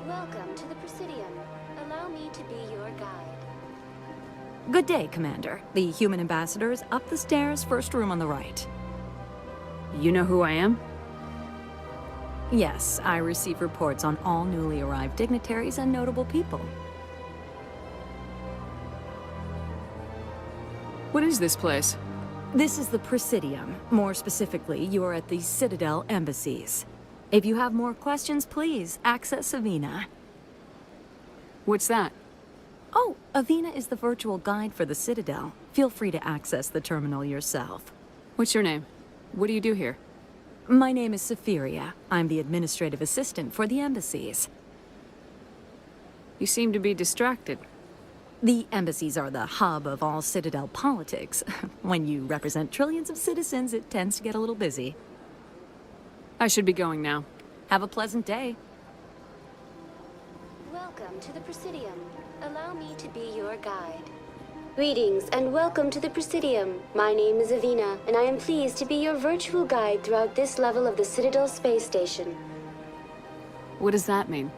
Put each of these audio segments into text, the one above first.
Welcome to the Presidium. Allow me to be your guide. Good day, Commander. The human ambassador is up the stairs, first room on the right. You know who I am? Yes, I receive reports on all newly arrived dignitaries and notable people. What is this place? This is the Presidium. More specifically, you are at the Citadel embassies. If you have more questions, please access Avina. What's that? Oh, Avina is the virtual guide for the Citadel. Feel free to access the terminal yourself. What's your name? What do you do here? My name is Safiria. I'm the administrative assistant for the embassies. You seem to be distracted. The embassies are the hub of all Citadel politics. When you represent trillions of citizens, it tends to get a little busy. I should be going now. Have a pleasant day. Welcome to the Presidium. Allow me to be your guide. Greetings and welcome to the Presidium. My name is Avina, and I am pleased to be your virtual guide throughout this level of the Citadel space station. What does that mean?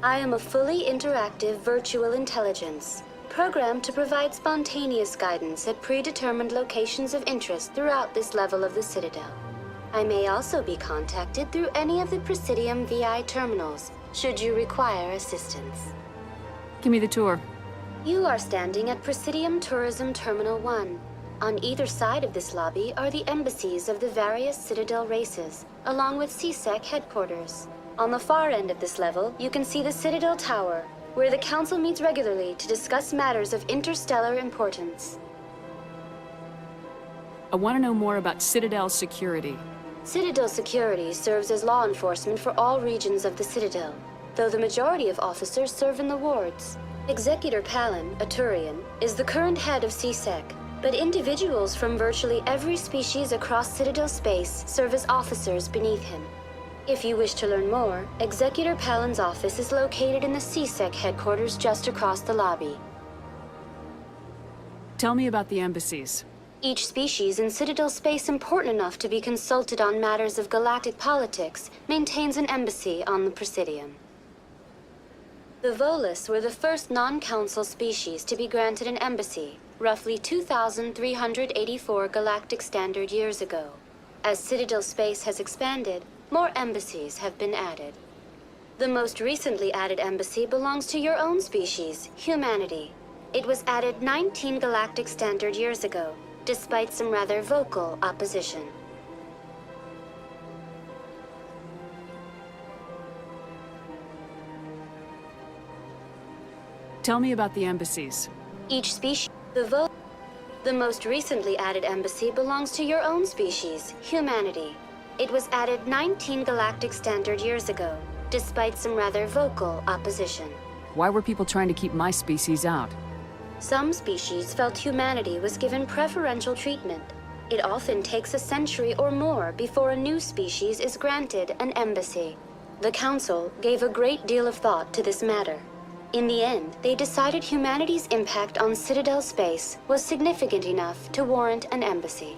I am a fully interactive virtual intelligence, programmed to provide spontaneous guidance at predetermined locations of interest throughout this level of the Citadel. I may also be contacted through any of the Presidium VI terminals, should you require assistance. Give me the tour. You are standing at Presidium Tourism Terminal 1. On either side of this lobby are the embassies of the various Citadel races, along with CSEC headquarters. On the far end of this level, you can see the Citadel Tower, where the Council meets regularly to discuss matters of interstellar importance. I want to know more about Citadel security. Citadel security serves as law enforcement for all regions of the Citadel, though the majority of officers serve in the wards. Executor Palin, a Turian, is the current head of CSEC, but individuals from virtually every species across Citadel space serve as officers beneath him. If you wish to learn more, Executor Palin's office is located in the CSEC headquarters just across the lobby. Tell me about the embassies. Each species in Citadel space important enough to be consulted on matters of galactic politics maintains an embassy on the Presidium. The Volus were the first non-council species to be granted an embassy, roughly 2,384 galactic standard years ago. As Citadel space has expanded, more embassies have been added. The most recently added embassy belongs to your own species, humanity. It was added 19 galactic standard years ago, despite some rather vocal opposition. Tell me about the embassies. Each species, the most recently added embassy belongs to your own species, humanity. It was added 19 galactic standard years ago, despite some rather vocal opposition. Why were people trying to keep my species out? Some species felt humanity was given preferential treatment. It often takes a century or more before a new species is granted an embassy. The Council gave a great deal of thought to this matter. In the end, they decided humanity's impact on Citadel space was significant enough to warrant an embassy.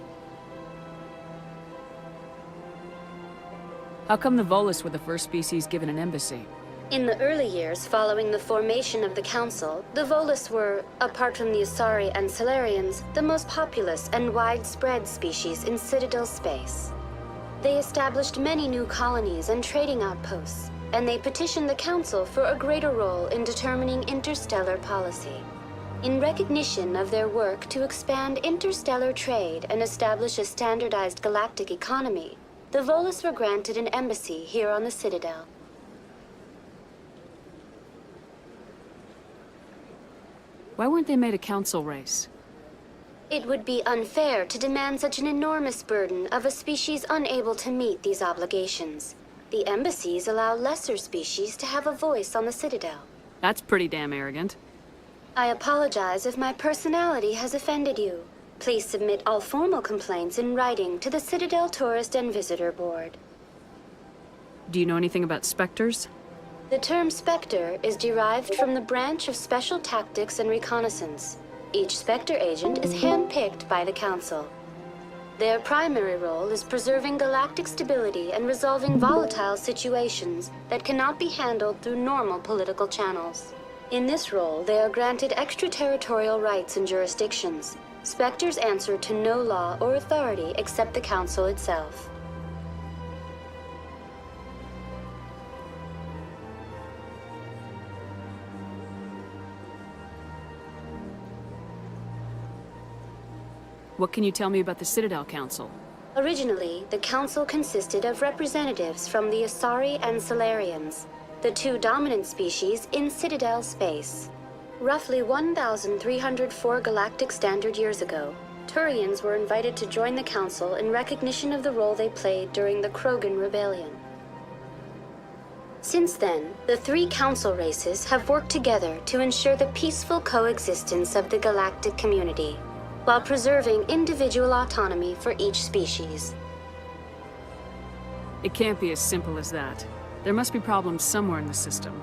How come the Volus were the first species given an embassy? In the early years following the formation of the Council, the Volus were, apart from the Asari and Solarians, the most populous and widespread species in Citadel space. They established many new colonies and trading outposts, and they petitioned the Council for a greater role in determining interstellar policy. In recognition of their work to expand interstellar trade and establish a standardized galactic economy, the Volus were granted an embassy here on the Citadel. Why weren't they made a council race? It would be unfair to demand such an enormous burden of a species unable to meet these obligations. The embassies allow lesser species to have a voice on the Citadel. That's pretty damn arrogant. I apologize if my personality has offended you. Please submit all formal complaints in writing to the Citadel Tourist and Visitor Board. Do you know anything about specters? The term Spectre is derived from the branch of Special Tactics and Reconnaissance. Each Spectre agent is handpicked by the Council. Their primary role is preserving galactic stability and resolving volatile situations that cannot be handled through normal political channels. In this role, they are granted extraterritorial rights and jurisdictions. Spectres answer to no law or authority except the Council itself. What can you tell me about the Citadel Council? Originally, the Council consisted of representatives from the Asari and Solarians, the two dominant species in Citadel space. Roughly 1,304 galactic standard years ago, Turians were invited to join the Council in recognition of the role they played during the Krogan Rebellion. Since then, the three Council races have worked together to ensure the peaceful coexistence of the galactic community, while preserving individual autonomy for each species. It can't be as simple as that. There must be problems somewhere in the system.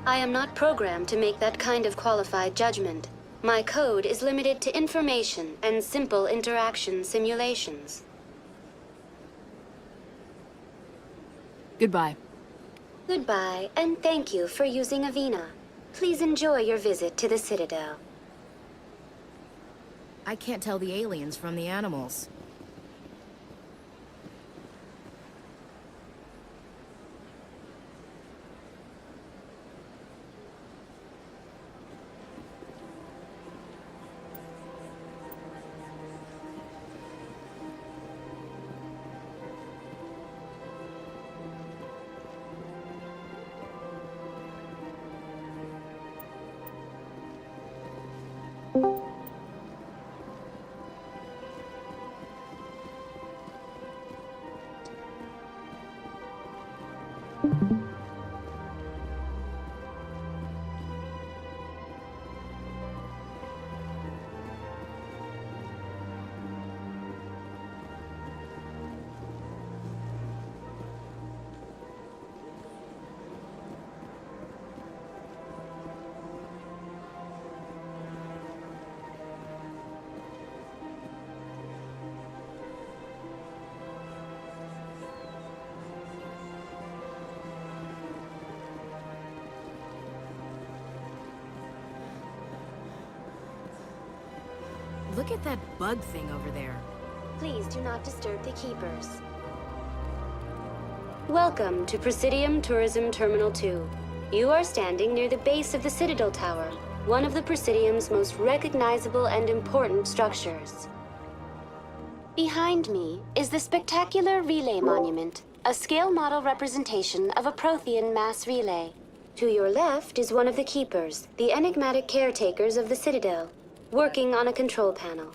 I am not programmed to make that kind of qualified judgment. My code is limited to information and simple interaction simulations. Goodbye. Goodbye, and thank you for using Avina. Please enjoy your visit to the Citadel. I can't tell the aliens from the animals. Look at that bug thing over there. Please do not disturb the Keepers. Welcome to Presidium Tourism Terminal 2. You are standing near the base of the Citadel Tower, one of the Presidium's most recognizable and important structures. Behind me is the spectacular Relay Monument, a scale model representation of a Prothean mass relay. To your left is one of the Keepers, the enigmatic caretakers of the Citadel, working on a control panel.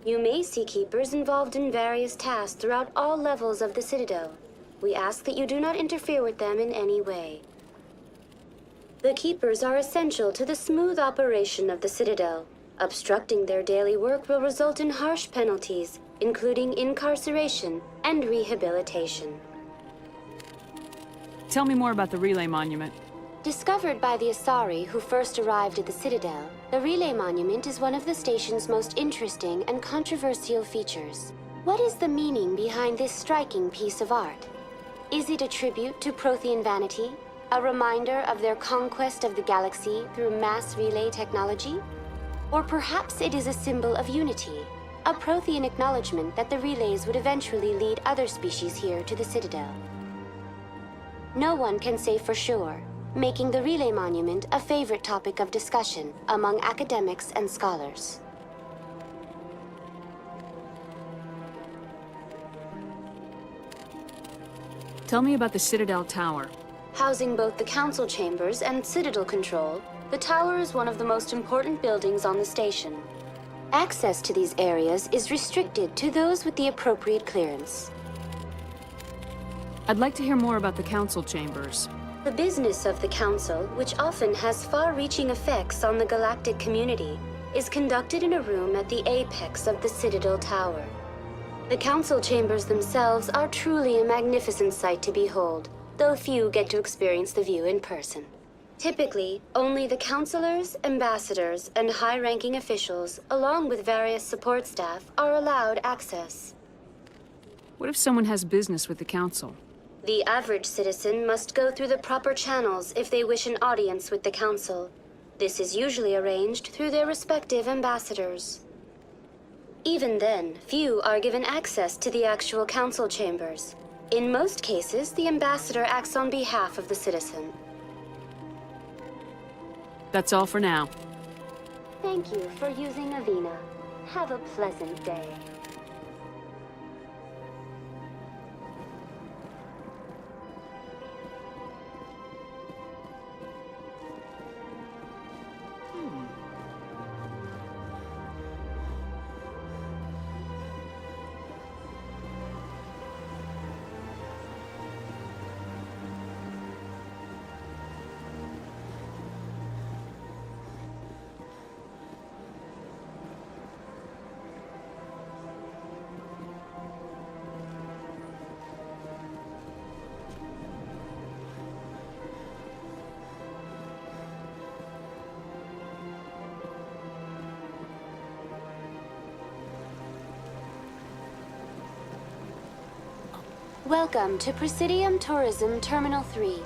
You may see Keepers involved in various tasks throughout all levels of the Citadel. We ask that you do not interfere with them in any way. The Keepers are essential to the smooth operation of the Citadel. Obstructing their daily work will result in harsh penalties, including incarceration and rehabilitation. Tell me more about the Relay Monument. Discovered by the Asari who first arrived at the Citadel, the Relay Monument is one of the station's most interesting and controversial features. What is the meaning behind this striking piece of art? Is it a tribute to Prothean vanity? A reminder of their conquest of the galaxy through mass relay technology? Or perhaps it is a symbol of unity, a Prothean acknowledgement that the relays would eventually lead other species here to the Citadel. No one can say for sure, making the Relay Monument a favorite topic of discussion among academics and scholars. Tell me about the Citadel Tower. Housing both the Council chambers and Citadel control, the tower is one of the most important buildings on the station. Access to these areas is restricted to those with the appropriate clearance. I'd like to hear more about the Council chambers. The business of the Council, which often has far-reaching effects on the galactic community, is conducted in a room at the apex of the Citadel Tower. The Council chambers themselves are truly a magnificent sight to behold, though few get to experience the view in person. Typically, only the counselors, ambassadors, and high-ranking officials, along with various support staff, are allowed access. What if someone has business with the council? The average citizen must go through the proper channels if they wish an audience with the council. This is usually arranged through their respective ambassadors. Even then, few are given access to the actual council chambers. In most cases, the ambassador acts on behalf of the citizen. That's all for now. Thank you for using Avina. Have a pleasant day. Welcome to Presidium Tourism Terminal 3.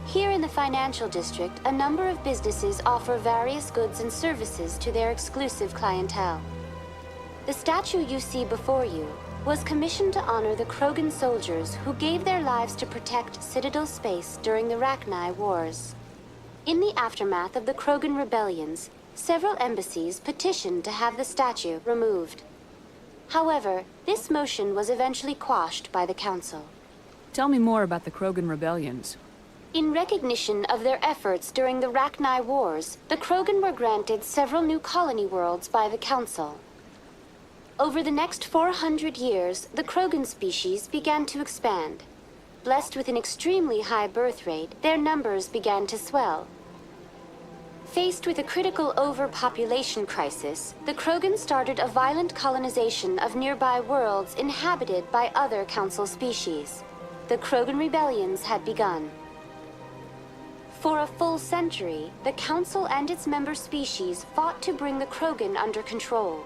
Here in the financial district, a number of businesses offer various goods and services to their exclusive clientele. The statue you see before you was commissioned to honor the Krogan soldiers who gave their lives to protect Citadel space during the Rachni Wars. In the aftermath of the Krogan rebellions, several embassies petitioned to have the statue removed. However, this motion was eventually quashed by the Council. Tell me more about the Krogan rebellions. In recognition of their efforts during the Rachni Wars, the Krogan were granted several new colony worlds by the Council. Over the next 400 years, the Krogan species began to expand. Blessed with an extremely high birth rate, their numbers began to swell. Faced with a critical overpopulation crisis, the Krogan started a violent colonization of nearby worlds inhabited by other Council species. The Krogan rebellions had begun. For a full century, the Council and its member species fought to bring the Krogan under control.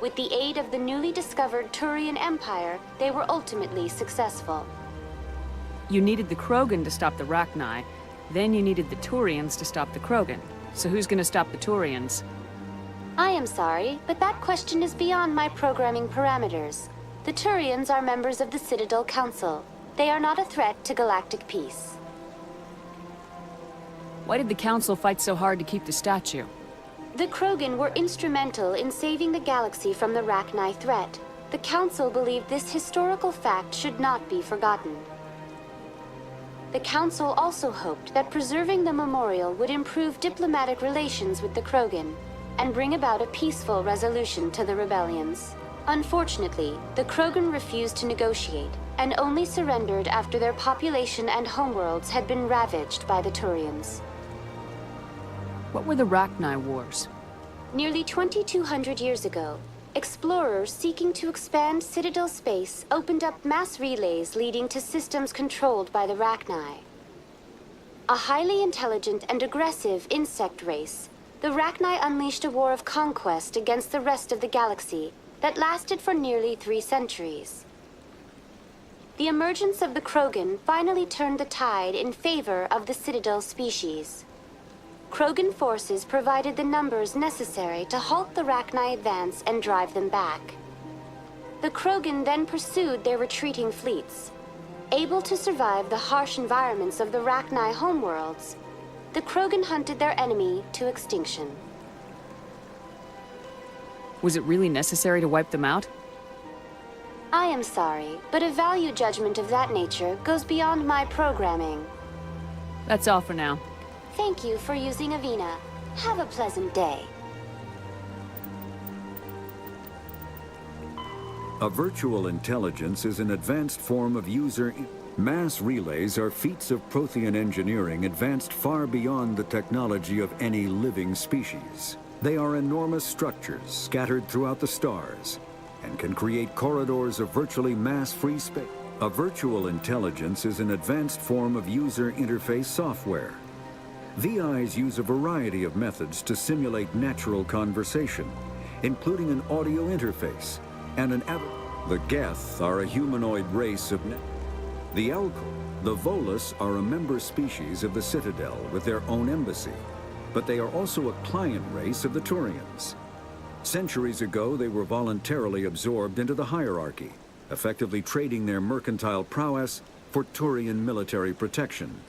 With the aid of the newly discovered Turian Empire, they were ultimately successful. You needed the Krogan to stop the Rachni, then you needed the Turians to stop the Krogan. So who's gonna stop the Turians? I am sorry, but that question is beyond my programming parameters. The Turians are members of the Citadel Council. They are not a threat to galactic peace. Why did the Council fight so hard to keep the statue? The Krogan were instrumental in saving the galaxy from the Rachni threat. The Council believed this historical fact should not be forgotten. The Council also hoped that preserving the memorial would improve diplomatic relations with the Krogan and bring about a peaceful resolution to the rebellions. Unfortunately, the Krogan refused to negotiate and only surrendered after their population and homeworlds had been ravaged by the Turians. What were the Rachni Wars? Nearly 2,200 years ago, explorers seeking to expand Citadel space opened up mass relays leading to systems controlled by the Rachni. A highly intelligent and aggressive insect race, the Rachni unleashed a war of conquest against the rest of the galaxy that lasted for nearly 3 centuries. The emergence of the Krogan finally turned the tide in favor of the Citadel species. Krogan forces provided the numbers necessary to halt the Rachni advance and drive them back. The Krogan then pursued their retreating fleets. Able to survive the harsh environments of the Rachni homeworlds, the Krogan hunted their enemy to extinction. Was it really necessary to wipe them out? I am sorry, but a value judgment of that nature goes beyond my programming. That's all for now. Thank you for using Avina. Have a pleasant day. A virtual intelligence is an advanced form of user... Mass relays are feats of Prothean engineering advanced far beyond the technology of any living species. They are enormous structures scattered throughout the stars and can create corridors of virtually mass-free space. A virtual intelligence is an advanced form of user interface software. VIs use a variety of methods to simulate natural conversation, including an audio interface and an The Geth are a humanoid race of... The Elcor, the Volus, are a member species of the Citadel with their own embassy, but they are also a client race of the Turians. Centuries ago, they were voluntarily absorbed into the hierarchy, effectively trading their mercantile prowess for Turian military protection.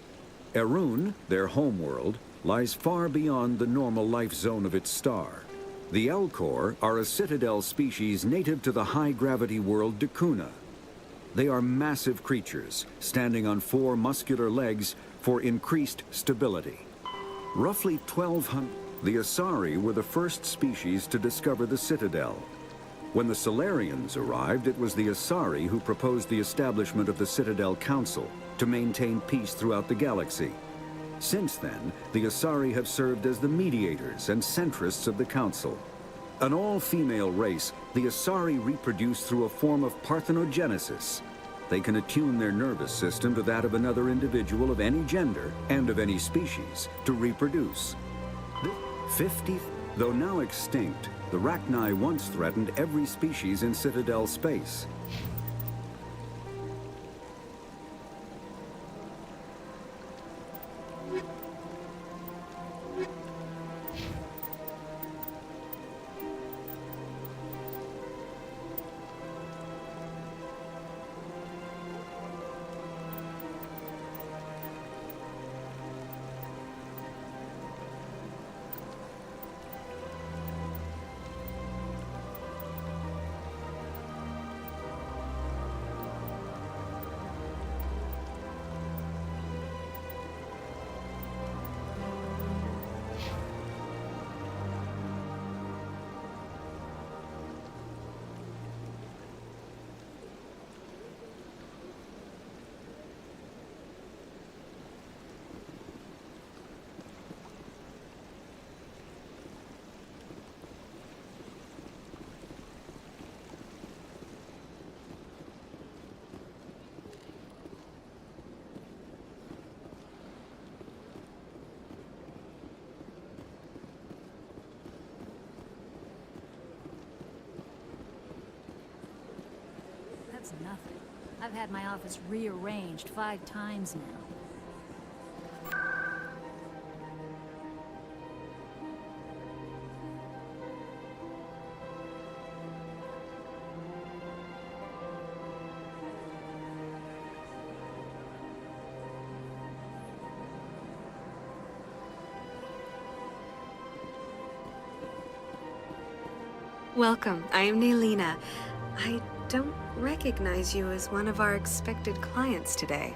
Erun, their homeworld, lies far beyond the normal life zone of its star. The Elcor are a Citadel species native to the high-gravity world Dakuna. They are massive creatures, standing on 4 muscular legs for increased stability. Roughly 1,200, the Asari were the first species to discover the Citadel. When the Solarians arrived, it was the Asari who proposed the establishment of the Citadel Council to maintain peace throughout the galaxy. Since then, the Asari have served as the mediators and centrists of the Council. An all-female race, the Asari reproduce through a form of parthenogenesis. They can attune their nervous system to that of another individual of any gender and of any species to reproduce. 50, though now extinct, the Rachni once threatened every species in Citadel space. That's nothing. I've had my office rearranged 5 times now. Welcome. I am Nelina. I don't recognize you as one of our expected clients today.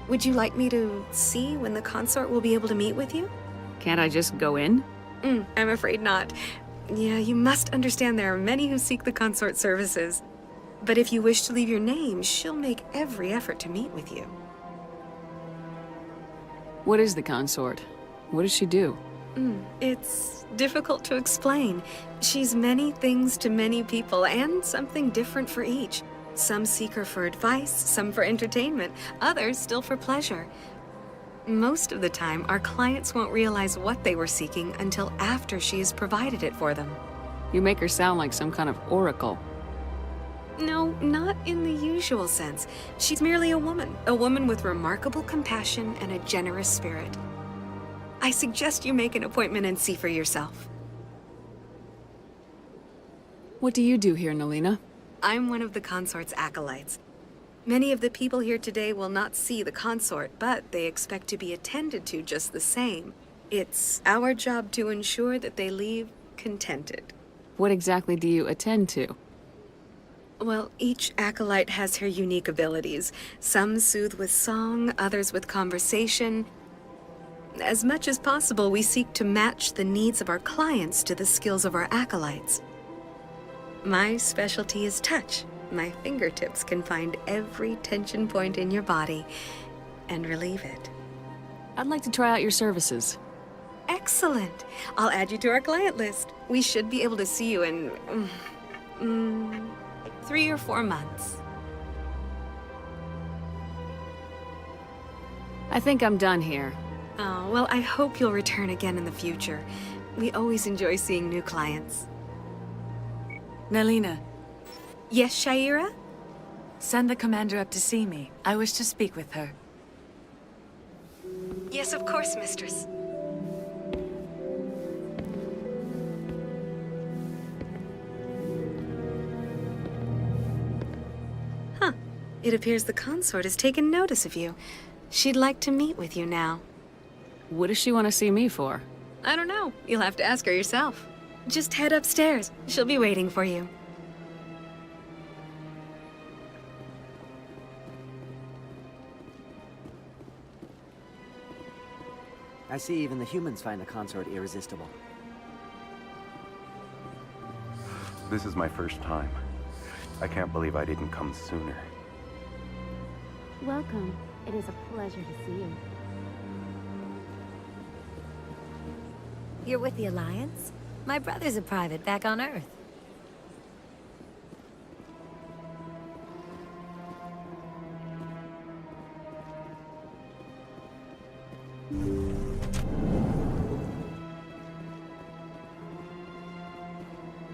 Would you like me to see when the consort will be able to meet with you? Can't I just go in? I'm afraid not. Yeah, you must understand there are many who seek the consort services. But if you wish to leave your name, she'll make every effort to meet with you. What is the consort? What does she do? It's difficult to explain. She's many things to many people, and something different for each. Some seek her for advice, some for entertainment, others still for pleasure. Most of the time, our clients won't realize what they were seeking until after she has provided it for them. You make her sound like some kind of oracle. No, not in the usual sense. She's merely a woman with remarkable compassion and a generous spirit. I suggest you make an appointment and see for yourself. What do you do here, Nelina? I'm one of the consort's acolytes. Many of the people here today will not see the consort, but they expect to be attended to just the same. It's our job to ensure that they leave contented. What exactly do you attend to? Well, each acolyte has her unique abilities. Some soothe with song, others with conversation. As much as possible, we seek to match the needs of our clients to the skills of our acolytes. My specialty is touch. My fingertips can find every tension point in your body and relieve it. I'd like to try out your services. Excellent. I'll add you to our client list. We should be able to see you in 3 or 4 months. I think I'm done here. Oh, well, I hope you'll return again in the future. We always enjoy seeing new clients. Nelina, Yes, Shaira? send the commander up to see me. I wish to speak with her. Yes, of course, mistress. Huh. It appears the consort has taken notice of you. She'd like to meet with you now. What does she want to see me for? I don't know. You'll have to ask her yourself. Just head upstairs. She'll be waiting for you. I see even the humans find the consort irresistible. This is my first time. I can't believe I didn't come sooner. Welcome. It is a pleasure to see you. You're with the Alliance? My brother's a private back on Earth.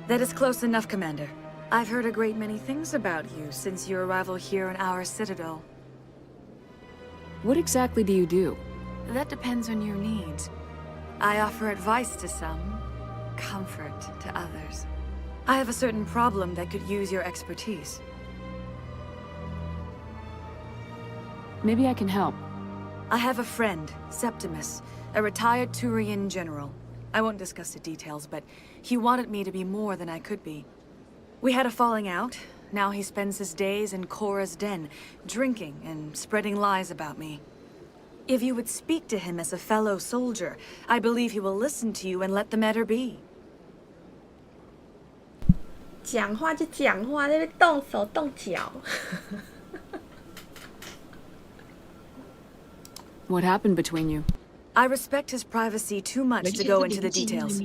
That is close enough, Commander. I've heard a great many things about you since your arrival here in our citadel. What exactly do you do? That depends on your needs. I offer advice to some, comfort to others. I have a certain problem that could use your expertise. Maybe I can help. I have a friend, Septimus, a retired Turian general. I won't discuss the details, but he wanted me to be more than I could be. We had a falling out. Now he spends his days in Korra's den, drinking and spreading lies about me. If you would speak to him as a fellow soldier, I believe he will listen to you and let the matter be. 讲话就讲话，在那边动手动脚。What happened between you? I respect his privacy too much to go into the details.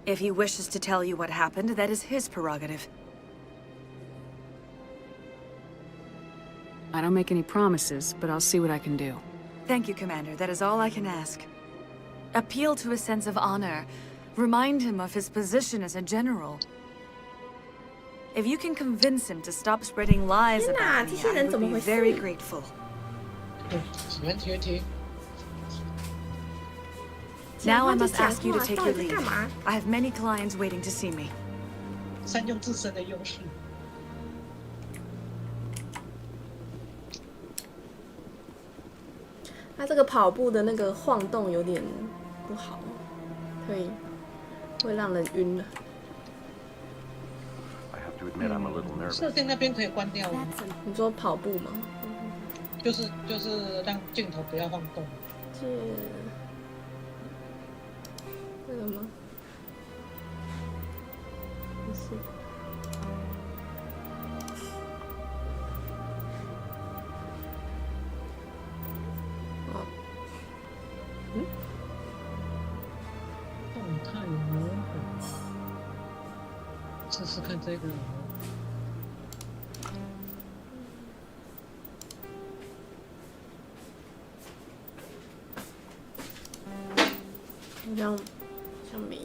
If he wishes to tell you what happened, that is his prerogative. I don't make any promises, but I'll see what I can do. Thank you, Commander. That is all I can ask. Appeal to his sense of honor. Remind him of his position as a general. If you can convince him to stop spreading lies about me, I would be very grateful. Now I must ask you to take your leave. I have many clients waiting to see me. 善用自身的优势。他这个跑步的那个晃动有点不好，会让人晕了。设定那边可以关掉吗？你说跑步吗？就是让镜头不要晃动。这个吗？不是。哦。嗯。动态模糊。试试看这个。好像没有。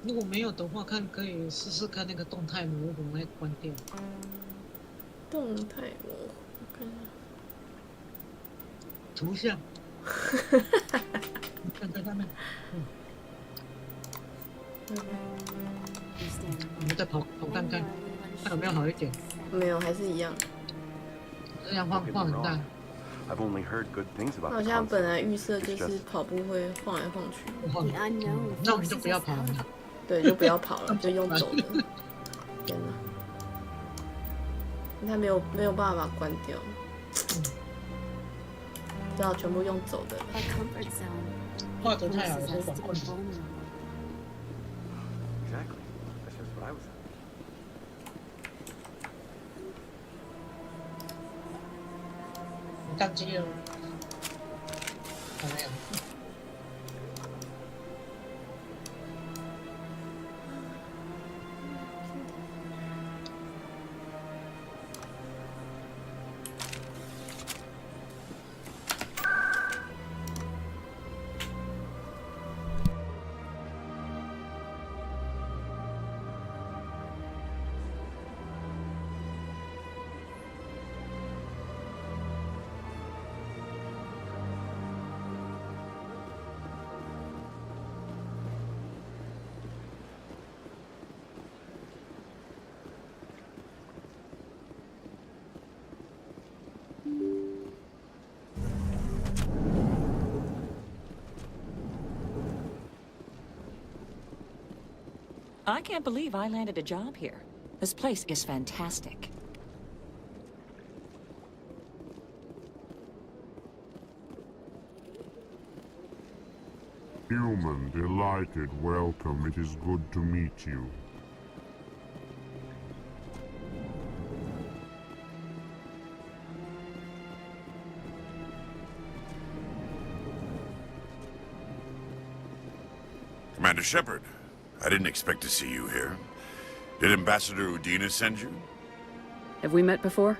如果没有的话，可以试试看那个动态模糊，来关掉。动态模糊，我看一下。图像。你看在上面。我们再跑看看，看有没有好一点。没有，还是一样。这样晃很大。好像本来预设就是跑步会晃来晃去。那我们就不要跑了。对，就不要跑了，就用走的。天哪！他没有办法关掉，只好全部用走的了。画质太好，所以管困难。宕机了，哎呀！ I can't believe I landed a job here. This place is fantastic. Human, delighted, welcome. It is good to meet you. Commander Shepard, I didn't expect to see you here. Did Ambassador Udina send you? Have we met before?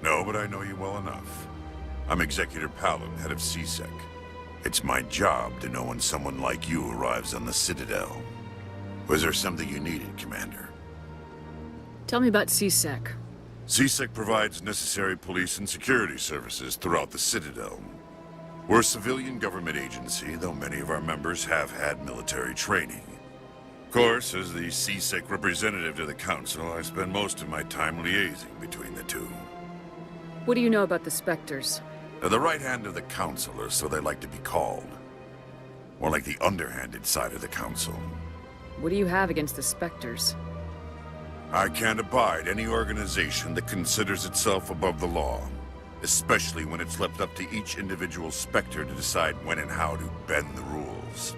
No, but I know you well enough. I'm Executor Palin, head of CSEC. It's my job to know when someone like you arrives on the Citadel. Was there something you needed, Commander? Tell me about CSEC. CSEC provides necessary police and security services throughout the Citadel. We're a civilian government agency, though many of our members have had military training. Of course, as the CSEC representative to the Council, I spend most of my time liaising between the two. What do you know about the Spectres? They're the right hand of the Council, or so they like to be called. More like the underhanded side of the Council. What do you have against the Spectres? I can't abide any organization that considers itself above the law. Especially when it's left up to each individual Spectre to decide when and how to bend the rules.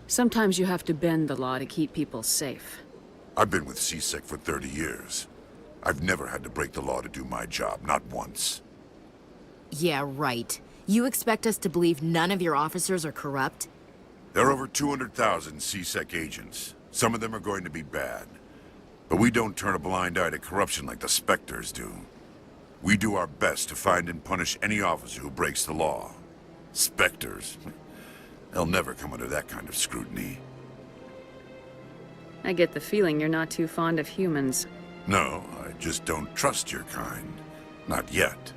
Sometimes you have to bend the law to keep people safe. I've been with CSEC for 30 years. I've never had to break the law to do my job, not once. Yeah, right. You expect us to believe none of your officers are corrupt? There are over 200,000 CSEC agents. Some of them are going to be bad. But we don't turn a blind eye to corruption like the Spectres do. We do our best to find and punish any officer who breaks the law. Spectres? They'll never come under that kind of scrutiny. I get the feeling you're not too fond of humans. No, I just don't trust your kind. Not yet.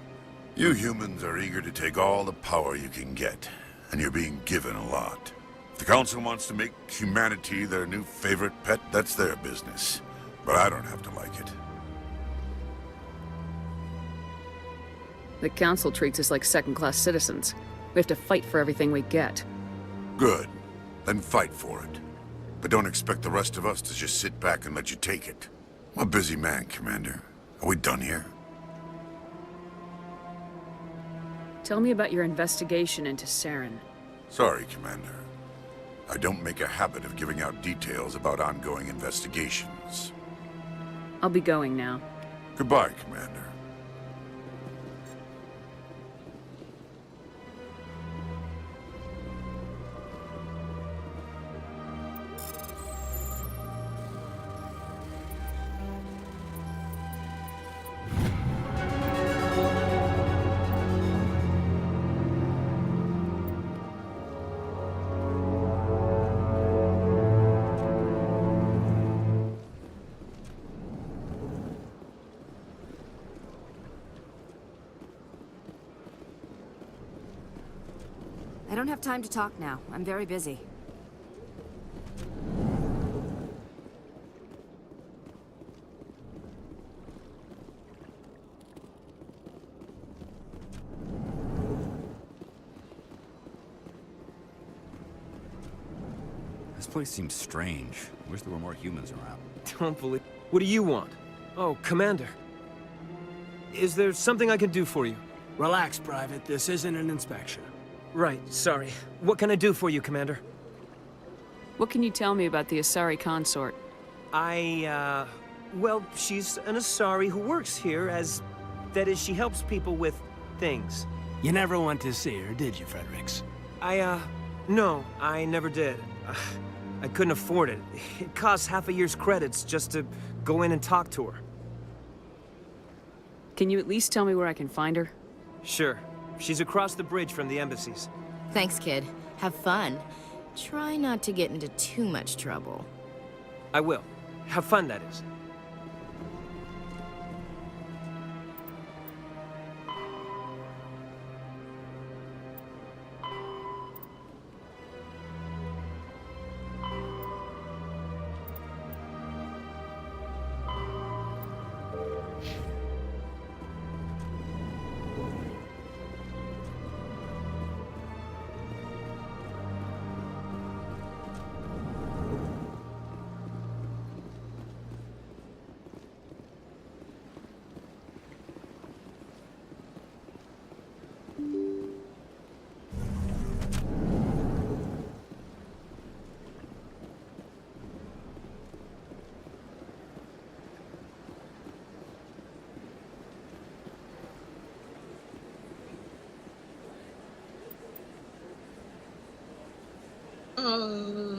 You humans are eager to take all the power you can get, and you're being given a lot. If the Council wants to make humanity their new favorite pet, that's their business. But I don't have to like it. The Council treats us like second-class citizens. We have to fight for everything we get. Good. Then fight for it. But don't expect the rest of us to just sit back and let you take it. I'm a busy man, Commander. Are we done here? Tell me about your investigation into Saren. Sorry, Commander. I don't make a habit of giving out details about ongoing investigations. I'll be going now. Goodbye, Commander. I don't have time to talk now. I'm very busy. This place seems strange. Wish there were more humans around. Don't believe... What do you want? Oh, Commander. Is there something I can do for you? Relax, Private. This isn't an inspection. Right, sorry. What can I do for you, Commander? What can you tell me about the Asari consort? Well, she's an Asari who works here as... That is, she helps people with things. You never went to see her, did you, Fredericks? No, I never did. I couldn't afford it. It costs half a year's credits just to go in and talk to her. Can you at least tell me where I can find her? Sure. She's across the bridge from the embassies. Thanks, kid. Have fun. Try not to get into too much trouble. I will. Have fun, that is.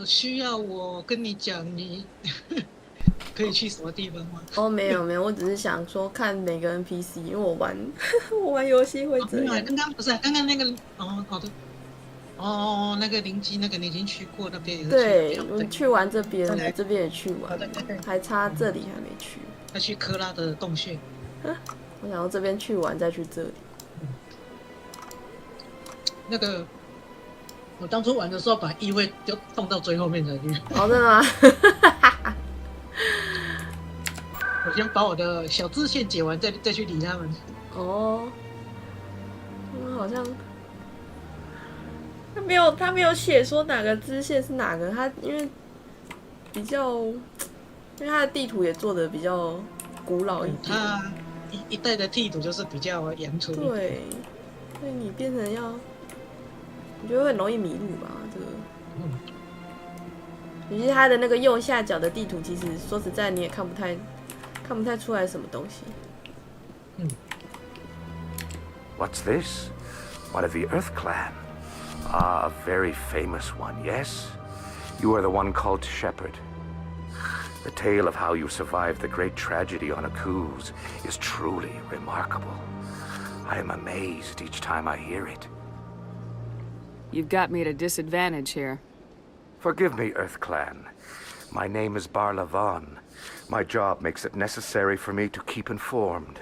需要我跟你讲你可以去什么地方吗？哦，没有没有，我只是想说看每个 NPC，因为我玩我玩游戏会这样。刚刚不是刚刚那个好的那个灵机那个你已经去过那边也是对，我去完这边，对这边也去完，还差这里还没去。要去科拉的洞穴。我想要这边去完再去这里。那个我当初玩的时候把议会就放到最后面才去。哦，真的吗？我先把我的小支线解完，再去理他们。哦，好像他没有写说哪个支线是哪个，他因为他的地图也做的比较古老一点。他一代的地图就是比较阳春。对，所以你变成要，我觉得会很容易迷路吧？这个。尤其他的那个右下角的地图，其实说实在你也看不太出来什么东西。What's this? One of the Earth Clan. Ah, a very famous one, yes? You are the one called Shepherd. The tale of how you survived the great tragedy on Akuz is truly remarkable. I am amazed each time I hear it. You've got me at a disadvantage here. Forgive me, Earth Clan. My name is Barlavan. My job makes it necessary for me to keep informed.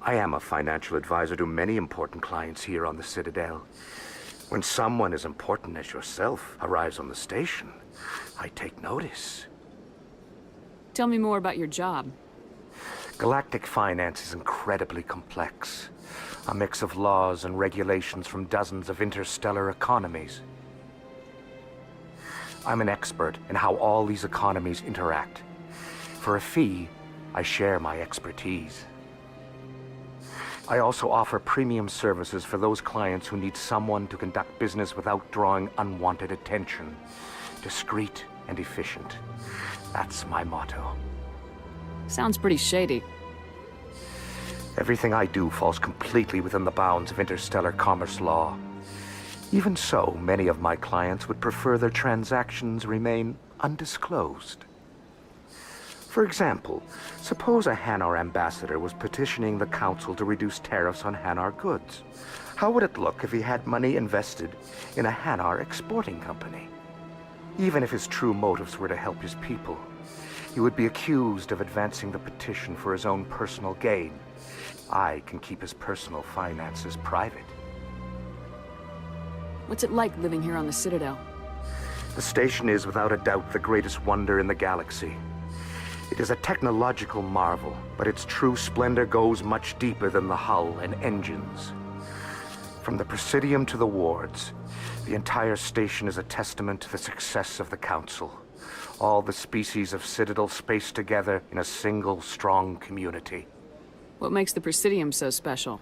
I am a financial advisor to many important clients here on the Citadel. When someone as important as yourself arrives on the station, I take notice. Tell me more about your job. Galactic finance is incredibly complex. A mix of laws and regulations from dozens of interstellar economies. I'm an expert in how all these economies interact. For a fee, I share my expertise. I also offer premium services for those clients who need someone to conduct business without drawing unwanted attention. Discreet and efficient. That's my motto. Sounds pretty shady. Everything I do falls completely within the bounds of interstellar commerce law. Even so, many of my clients would prefer their transactions remain undisclosed. For example, suppose a Hanar ambassador was petitioning the council to reduce tariffs on Hanar goods. How would it look if he had money invested in a Hanar exporting company? Even if his true motives were to help his people, he would be accused of advancing the petition for his own personal gain. I can keep his personal finances private. What's it like living here on the Citadel? The station is without a doubt the greatest wonder in the galaxy. It is a technological marvel, but its true splendor goes much deeper than the hull and engines. From the Presidium to the wards, the entire station is a testament to the success of the Council. All the species of Citadel spaced together in a single, strong community. What makes the Presidium so special?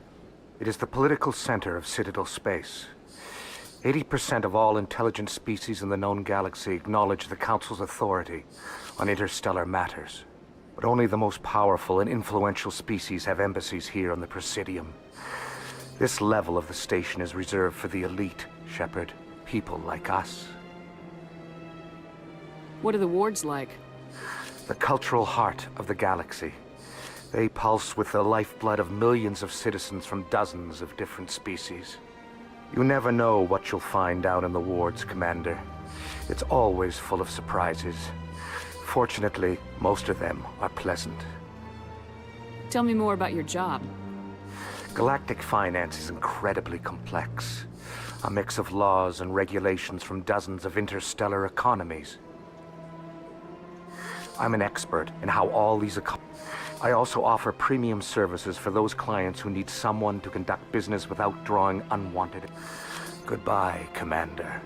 It is the political center of Citadel space. 80% of all intelligent species in the known galaxy acknowledge the Council's authority on interstellar matters. But only the most powerful and influential species have embassies here on the Presidium. This level of the station is reserved for the elite, Shepard. People like us. What are the wards like? The cultural heart of the galaxy. They pulse with the lifeblood of millions of citizens from dozens of different species. You never know what you'll find out in the wards, Commander. It's always full of surprises. Fortunately, most of them are pleasant. Tell me more about your job. Galactic finance is incredibly complex. A mix of laws and regulations from dozens of interstellar economies. I'm an expert in how all these I also offer premium services for those clients who need someone to conduct business without drawing unwanted. Goodbye, Commander.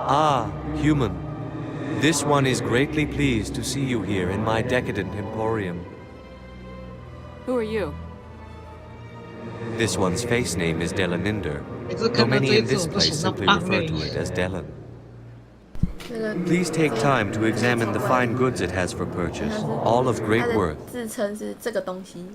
Ah, human. This one is greatly pleased to see you here in my decadent emporium. Who are you? This one's face name is Delaninder, though many in this place simply refer to it as Delan. Please take time to examine the fine goods it has for purchase, all of great worth. 自称是这个东西。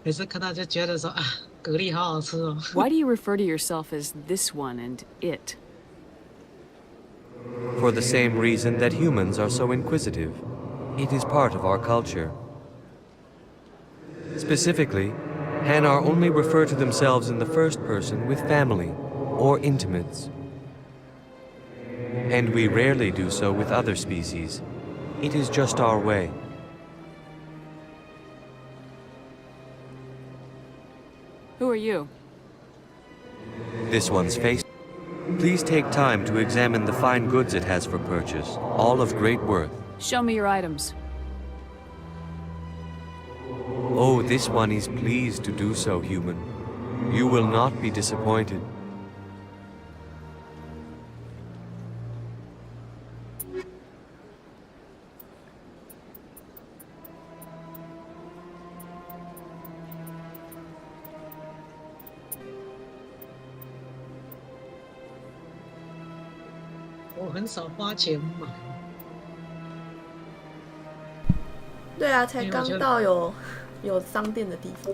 每次看到就觉得说啊，蛤蜊好好吃哦。Why do you refer to yourself as this one and it? For the same reason that humans are so inquisitive. It is part of our culture. Specifically, Hanar only refer to themselves in the first person with family or intimates. And we rarely do so with other species. It is just our way. Who are you? This one's face. Please take time to examine the fine goods it has for purchase, all of great worth. Show me your items. Oh, this one is pleased to do so, human. You will not be disappointed. "我很少花钱买。对啊，才刚到有商店的地方。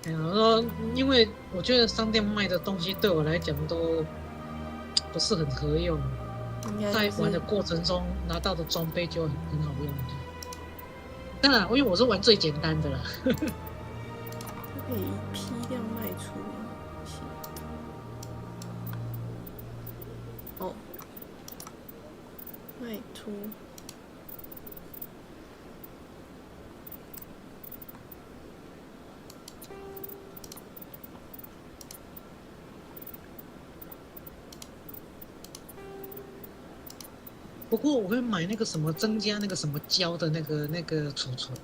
哎呀，我说，因为我觉得商店卖的东西对我来讲都不是很合用，在玩的过程中拿到的装备就很好用。当然，因为我是玩最简单的啦。可以批量卖出。哦，卖出。不过我会买那个什么增加那个什么胶的那个储存。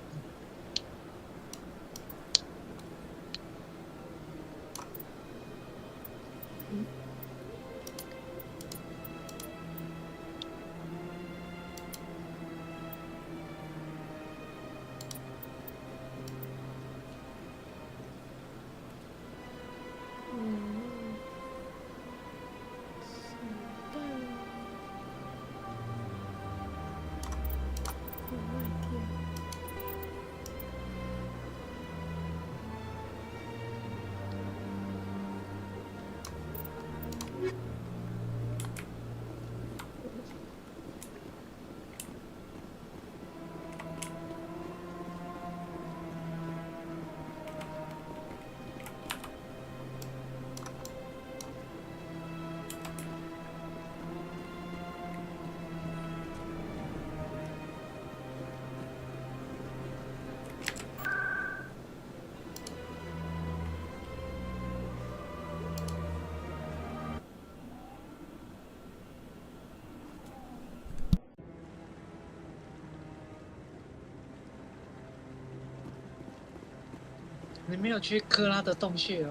你没有去克拉的洞穴哦。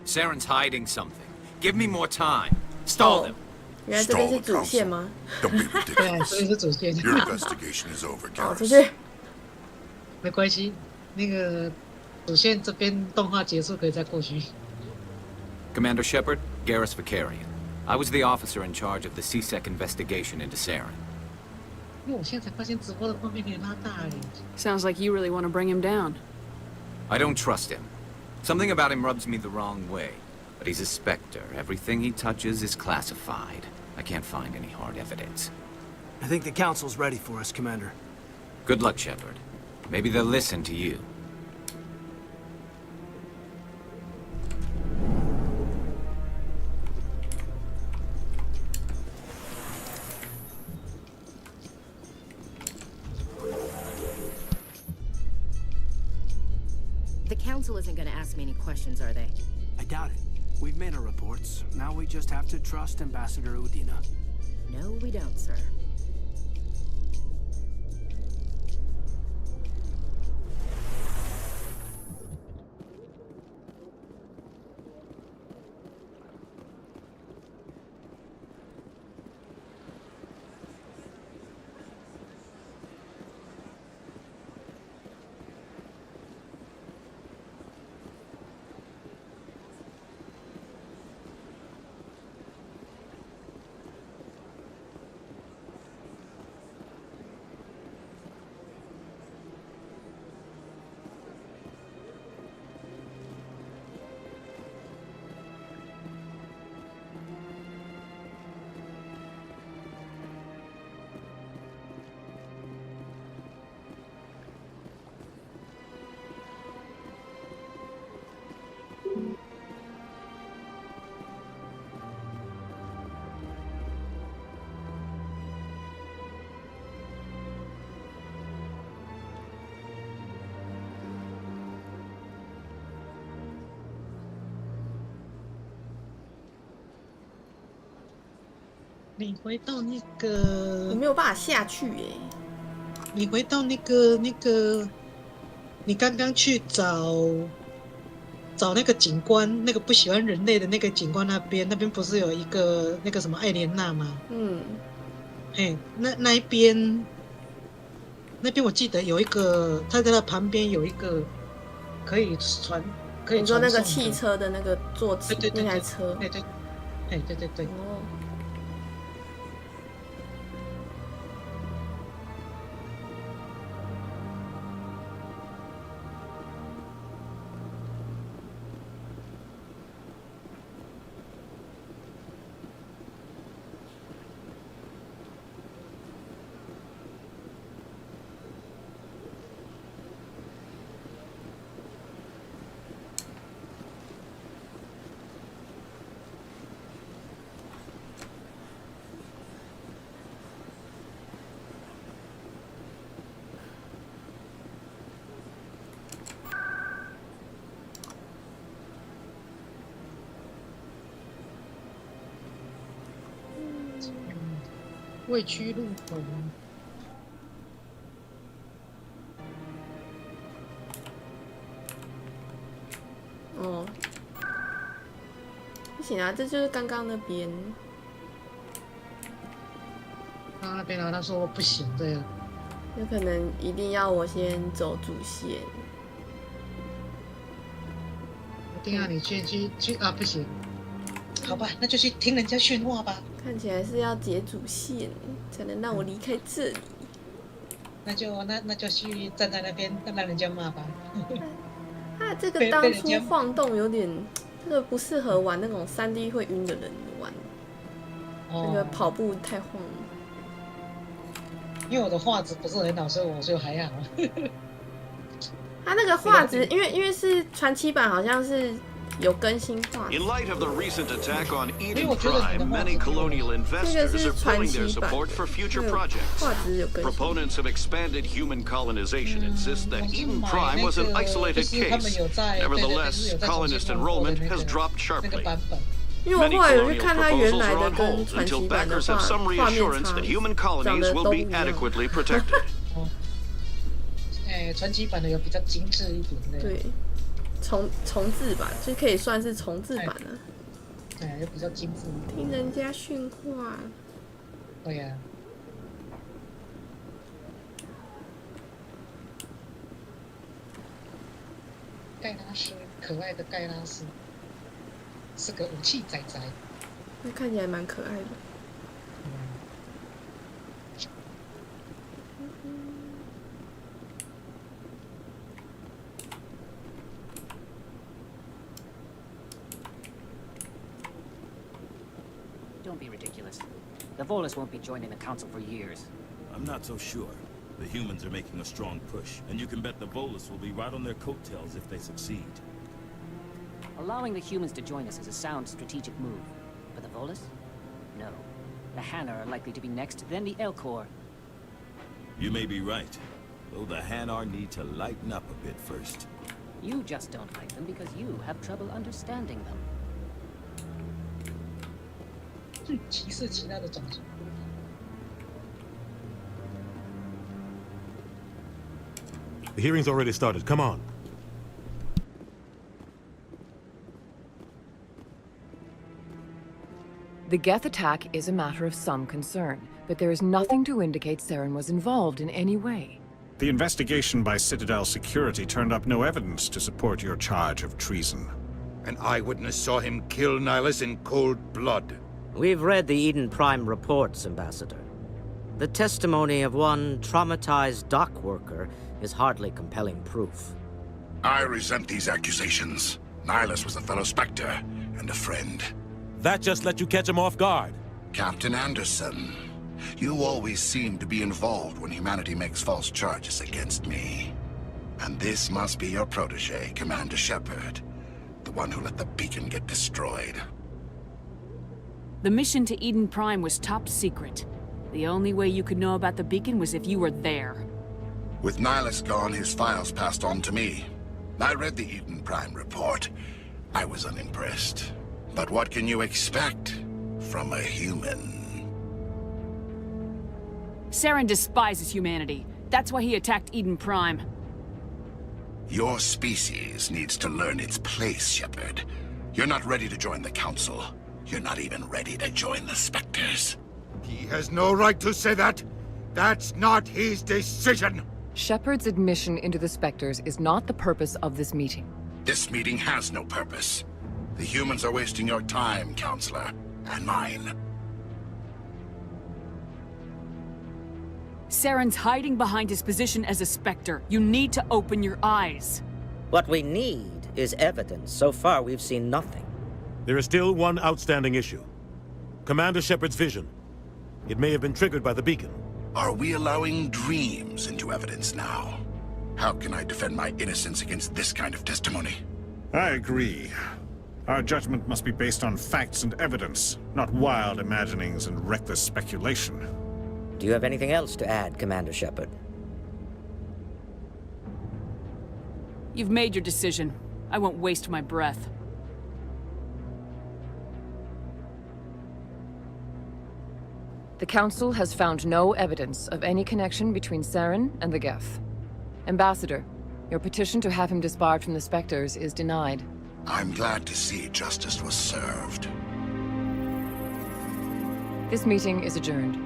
Saren's hiding something. Give me more time. Stall him. 原来这边是主线吗？对啊，这边是主线。Your investigation is over, 好，出 Garrus. 去。没关系，那个主线这边动画结束可以再过去。Commander Shepard, Garrus Vicarian. I was the officer in charge of the CSEC investigation into Saren. 因为我现在才发现直播的画面可以拉大哎。Sounds like you really want to bring him down. I don't trust him. Something about him rubs me the wrong way. But he's a Spectre. Everything he touches is classified. I can't find any hard evidence. I think the Council's ready for us, Commander. Good luck, Shepard. Maybe they'll listen to you. The Council isn't going to ask me any questions, are they? I doubt it. We've made our reports. Now we just have to trust Ambassador Udina. No, we don't, sir. 你回到那个，我没有办法下去耶。你回到那个，你刚刚去找那个警官，那个不喜欢人类的那个警官那边不是有一个那个什么艾莲娜吗？嗯，嘿，那边我记得有一个，他在那旁边有一个可以传你说那个汽车的那个坐骑对那台车，对，哎对。哦。未区入口。哦，不行啊，这就是刚刚那边。那边啊，他说不行的呀。有可能一定要我先走主线。一定要你去啊，不行。好吧，那就去听人家训话吧。看起来是要解主线，才能让我离开这里。那就去站在那边，让人家骂吧。这个当初晃动有点，这个不适合玩那种3D 会晕的人玩。那个跑步太晃了。因为我的画质不是很好，所以我就还好。它那个画质，因为是传奇版，好像是有更新画质。In light of the recent attack on Eden Prime, many colonial investors are pulling their support for future projects. Proponents of expanded human colonization insist that Eden Prime was an isolated case. Nevertheless, colonist enrollment has dropped sharply. 因为我后来有去看它原来的跟传奇版的画面差，长得都不一样。传奇版的有比较精致一点的。对，重制版就可以算是重制版了。有比较精致。听人家训话。对呀。盖拉斯，可爱的盖拉斯。是个武器仔仔，那看起来蛮可爱的。Don't be ridiculous. The Volus won't be joining the Council for years. I'm not so sure. The humans are making a strong push, and you can bet the Volus will be right on their coattails if they succeed. Allowing the humans to join us is a sound strategic move. But the Volus? No. The Hanar are likely to be next, then the Elcor. You may be right. Though the Hanar need to lighten up a bit first. You just don't like them because you have trouble understanding them. 歧视其他的种族。The hearing's already started. Come on. The Geth attack is a matter of some concern, but there is nothing to indicate Saren was involved in any way. The investigation by Citadel Security turned up no evidence to support your charge of treason. An eyewitness saw him kill Nihilus in cold blood. We've read the Eden Prime reports, Ambassador. The testimony of one traumatized dock worker is hardly compelling proof. I resent these accusations. Nihilus was a fellow Spectre and a friend. That just let you catch him off guard. Captain Anderson, you always seem to be involved when humanity makes false charges against me. And this must be your protege, Commander Shepard, the one who let the beacon get destroyed. The mission to Eden Prime was top secret. The only way you could know about the beacon was if you were there. With Nihilus gone, his files passed on to me. I read the Eden Prime report. I was unimpressed. But what can you expect from a human? Saren despises humanity. That's why he attacked Eden Prime. Your species needs to learn its place, Shepard. You're not ready to join the Council. You're not even ready to join the Spectres. He has no right to say that. That's not his decision. Shepard's admission into the Spectres is not the purpose of this meeting. This meeting has no purpose. The humans are wasting your time, Counselor, and mine. Saren's hiding behind his position as a Spectre. You need to open your eyes. What we need is evidence. So far, we've seen nothing. There is still one outstanding issue. Commander Shepard's vision. It may have been triggered by the beacon. Are we allowing dreams into evidence now? How can I defend my innocence against this kind of testimony? I agree. Our judgment must be based on facts and evidence, not wild imaginings and reckless speculation. Do you have anything else to add, Commander Shepard? You've made your decision. I won't waste my breath. The Council has found no evidence of any connection between Saren and the Geth. Ambassador, your petition to have him disbarred from the Spectres is denied. I'm glad to see justice was served. This meeting is adjourned.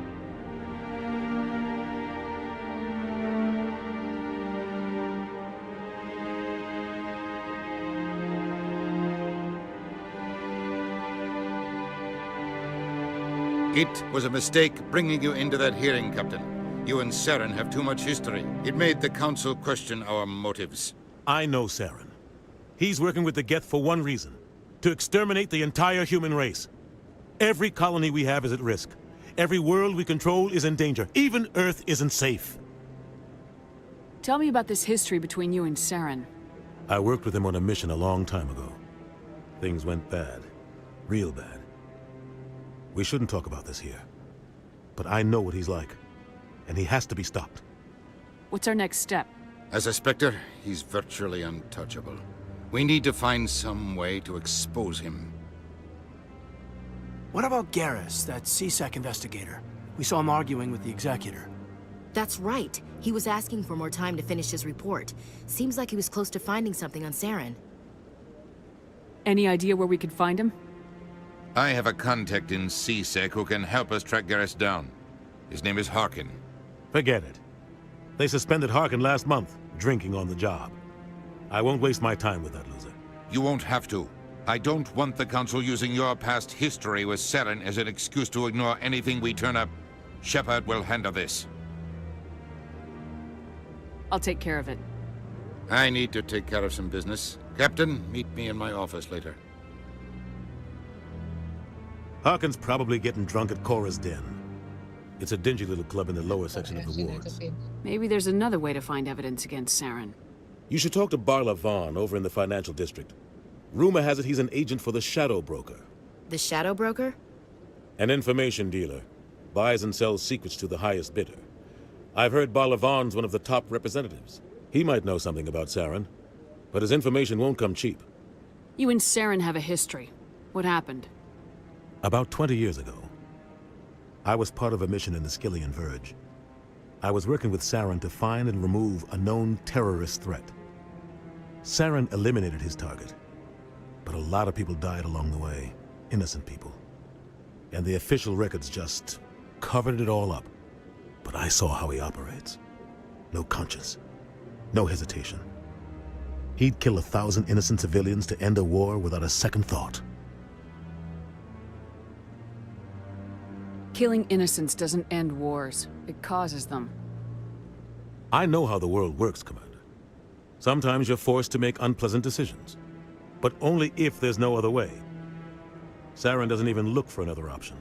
It was a mistake bringing you into that hearing, Captain. You and Saren have too much history. It made the Council question our motives. I know Saren. He's working with the Geth for one reason. To exterminate the entire human race. Every colony we have is at risk. Every world we control is in danger. Even Earth isn't safe. Tell me about this history between you and Saren. I worked with him on a mission a long time ago. Things went bad. Real bad. We shouldn't talk about this here. But I know what he's like. And he has to be stopped. What's our next step? As a Spectre, he's virtually untouchable. We need to find some way to expose him. What about Garrus, that CSEC investigator? We saw him arguing with the Executor. That's right. He was asking for more time to finish his report. Seems like he was close to finding something on Saren. Any idea where we could find him? I have a contact in CSEC who can help us track Garrus down. His name is Harkin. Forget it. They suspended Harkin last month, drinking on the job. I won't waste my time with that loser. You won't have to. I don't want the Council using your past history with Saren as an excuse to ignore anything we turn up. Shepard will handle this. I'll take care of it. I need to take care of some business. Captain, meet me in my office later. Harkin's probably getting drunk at Cora's Den. It's a dingy little club in the lower section of the wards. Maybe there's another way to find evidence against Saren. You should talk to Barla Vaughn over in the financial district. Rumor has it he's an agent for the Shadow Broker. The Shadow Broker? An information dealer. Buys and sells secrets to the highest bidder. I've heard Barla Vaughn's one of the top representatives. He might know something about Saren, but his information won't come cheap. You and Saren have a history. What happened? About 20 years ago, I was part of a mission in the Skillian Verge. I was working with Saren to find and remove a known terrorist threat. Saren eliminated his target, but a lot of people died along the way, innocent people. And the official records just covered it all up. But I saw how he operates. No conscience, no hesitation. He'd kill 1,000 innocent civilians to end a war without a second thought. Killing innocents doesn't end wars. It causes them. I know how the world works, Commander. Sometimes you're forced to make unpleasant decisions, but only if there's no other way. Saren doesn't even look for another option.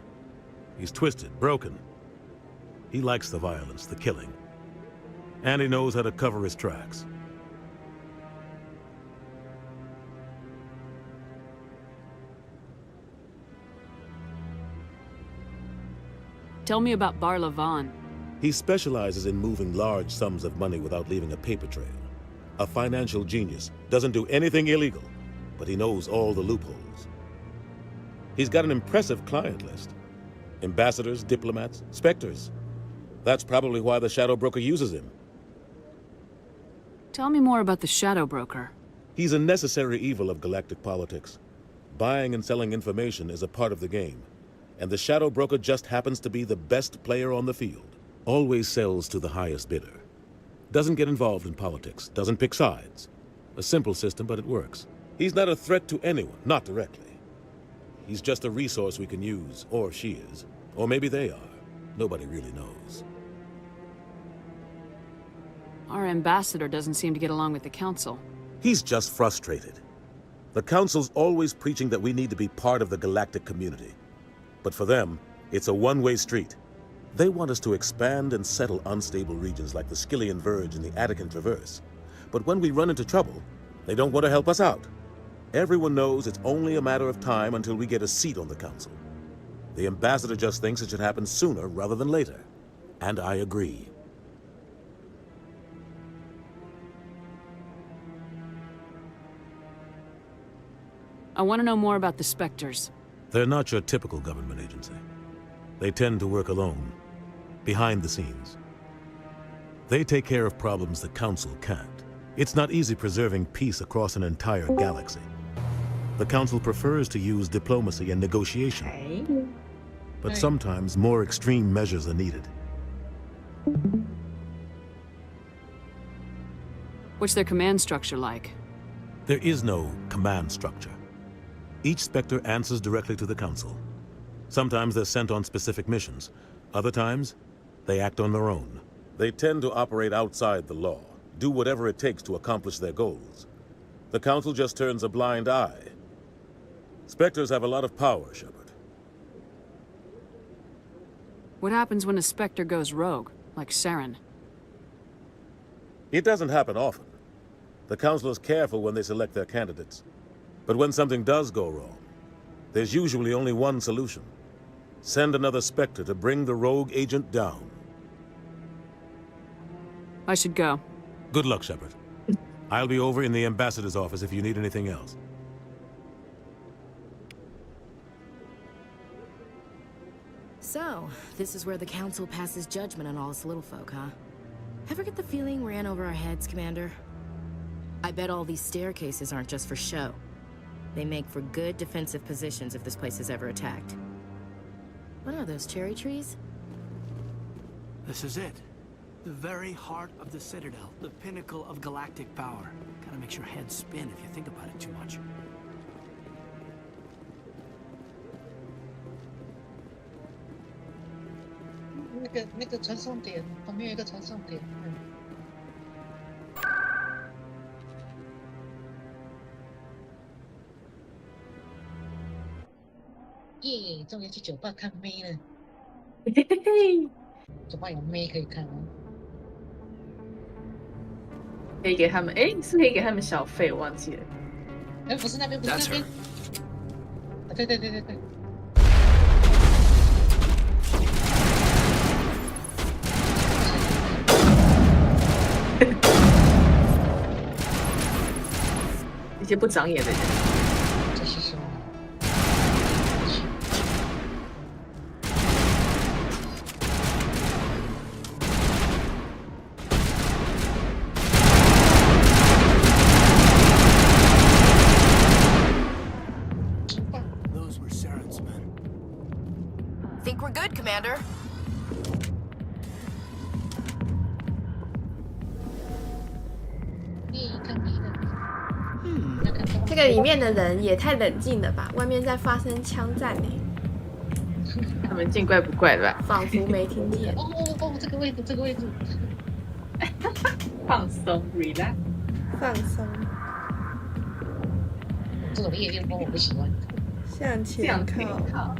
He's twisted, broken. He likes the violence, the killing. And he knows how to cover his tracks. Tell me about Barla Vaughn. He specializes in moving large sums of money without leaving a paper trail. A financial genius, doesn't do anything illegal, but he knows all the loopholes. He's got an impressive client list. Ambassadors, diplomats, specters. That's probably why the Shadow Broker uses him. Tell me more about the Shadow Broker. He's a necessary evil of galactic politics. Buying and selling information is a part of the game, and the Shadow Broker just happens to be the best player on the field. Always sells to the highest bidder. Doesn't get involved in politics, doesn't pick sides. A simple system, but it works. He's not a threat to anyone, not directly. He's just a resource we can use, or she is. Or maybe they are. Nobody really knows. Our ambassador doesn't seem to get along with the Council. He's just frustrated. The Council's always preaching that we need to be part of the galactic community. But for them, it's a one-way street. They want us to expand and settle unstable regions like the Skillian Verge and the Attican Traverse. But when we run into trouble, they don't want to help us out. Everyone knows it's only a matter of time until we get a seat on the Council. The ambassador just thinks it should happen sooner rather than later. And I agree. I want to know more about the Spectres. They're not your typical government agency. They tend to work alone, behind the scenes. They take care of problems the Council can't. It's not easy preserving peace across an entire galaxy. The Council prefers to use diplomacy and negotiation. But sometimes more extreme measures are needed. What's their command structure like? There is no command structure. Each Spectre answers directly to the Council. Sometimes they're sent on specific missions. Other times, they act on their own. They tend to operate outside the law, do whatever it takes to accomplish their goals. The Council just turns a blind eye. Spectres have a lot of power, Shepard. What happens when a Spectre goes rogue, like Saren? It doesn't happen often. The Council is careful when they select their candidates. But when something does go wrong, there's usually only one solution. Send another Spectre to bring the rogue agent down. I should go. Good luck, Shepard. I'll be over in the ambassador's office if you need anything else. So, this is where the Council passes judgment on all us little folk, huh? Ever get the feeling we're in over our heads, Commander? I bet all these staircases aren't just for show. They make for good defensive positions if this place is ever attacked. What are those, cherry trees? This is it. The very heart of the Citadel. The pinnacle of galactic power. Kinda makes your head spin if you think about it too much.那个传送点旁边有一个传送点。耶，终于去酒吧看妹了。嘿嘿嘿，酒吧有妹可以看哦。可以给他们，哎，是可以给他们小费，我忘记了。哎，不是那边，不是那边。啊，对对对对对。一些不长眼的人。这是什么？ Those were Saren's men. Think we're good, Commander. 这个里面的人也太冷静了吧？外面在发生枪战呢。他们见怪不怪的吧？仿佛没听见。哦，这个位置，这个位置。放松 ，relax。放松。这种夜店风我不喜欢。向前靠。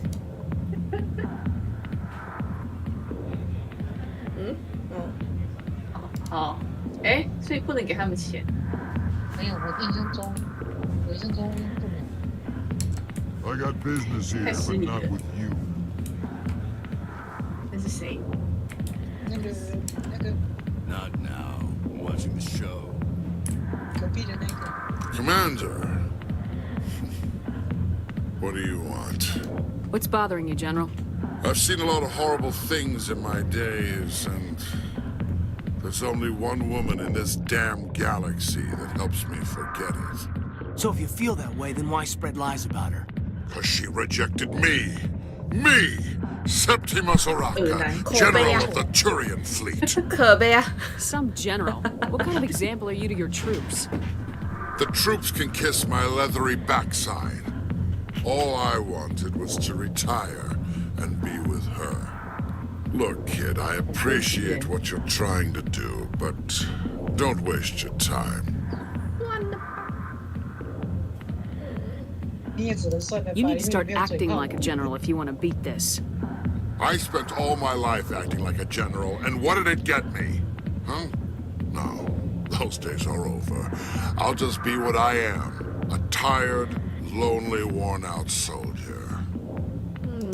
嗯，哦，好，哎，所以不能给他们钱。没有，我印象中不能。I got business here, but not with you. 那是谁？那个。Not now. I'm watching the show. 隔壁的那个。Commander. What do you want? What's bothering you, General? I've seen a lot of horrible things in my days, and there's only one woman in this damn galaxy that helps me forget it. So if you feel that way, then why spread lies about her? 'Cause she rejected me! Me! Septimus Oraka, General of the Turian Fleet. 可悲啊。 Some general. What kind of example are you to your troops? The troops can kiss my leathery backside. All I wanted was to retire and be with her. Look, kid, I appreciate what you're trying to do, but don't waste your time. You need to start acting like a general if you want to beat this. I spent all my life acting like a general, and what did it get me? Huh? No, those days are over. I'll just be what I am, a tired, lonely, worn-out soldier.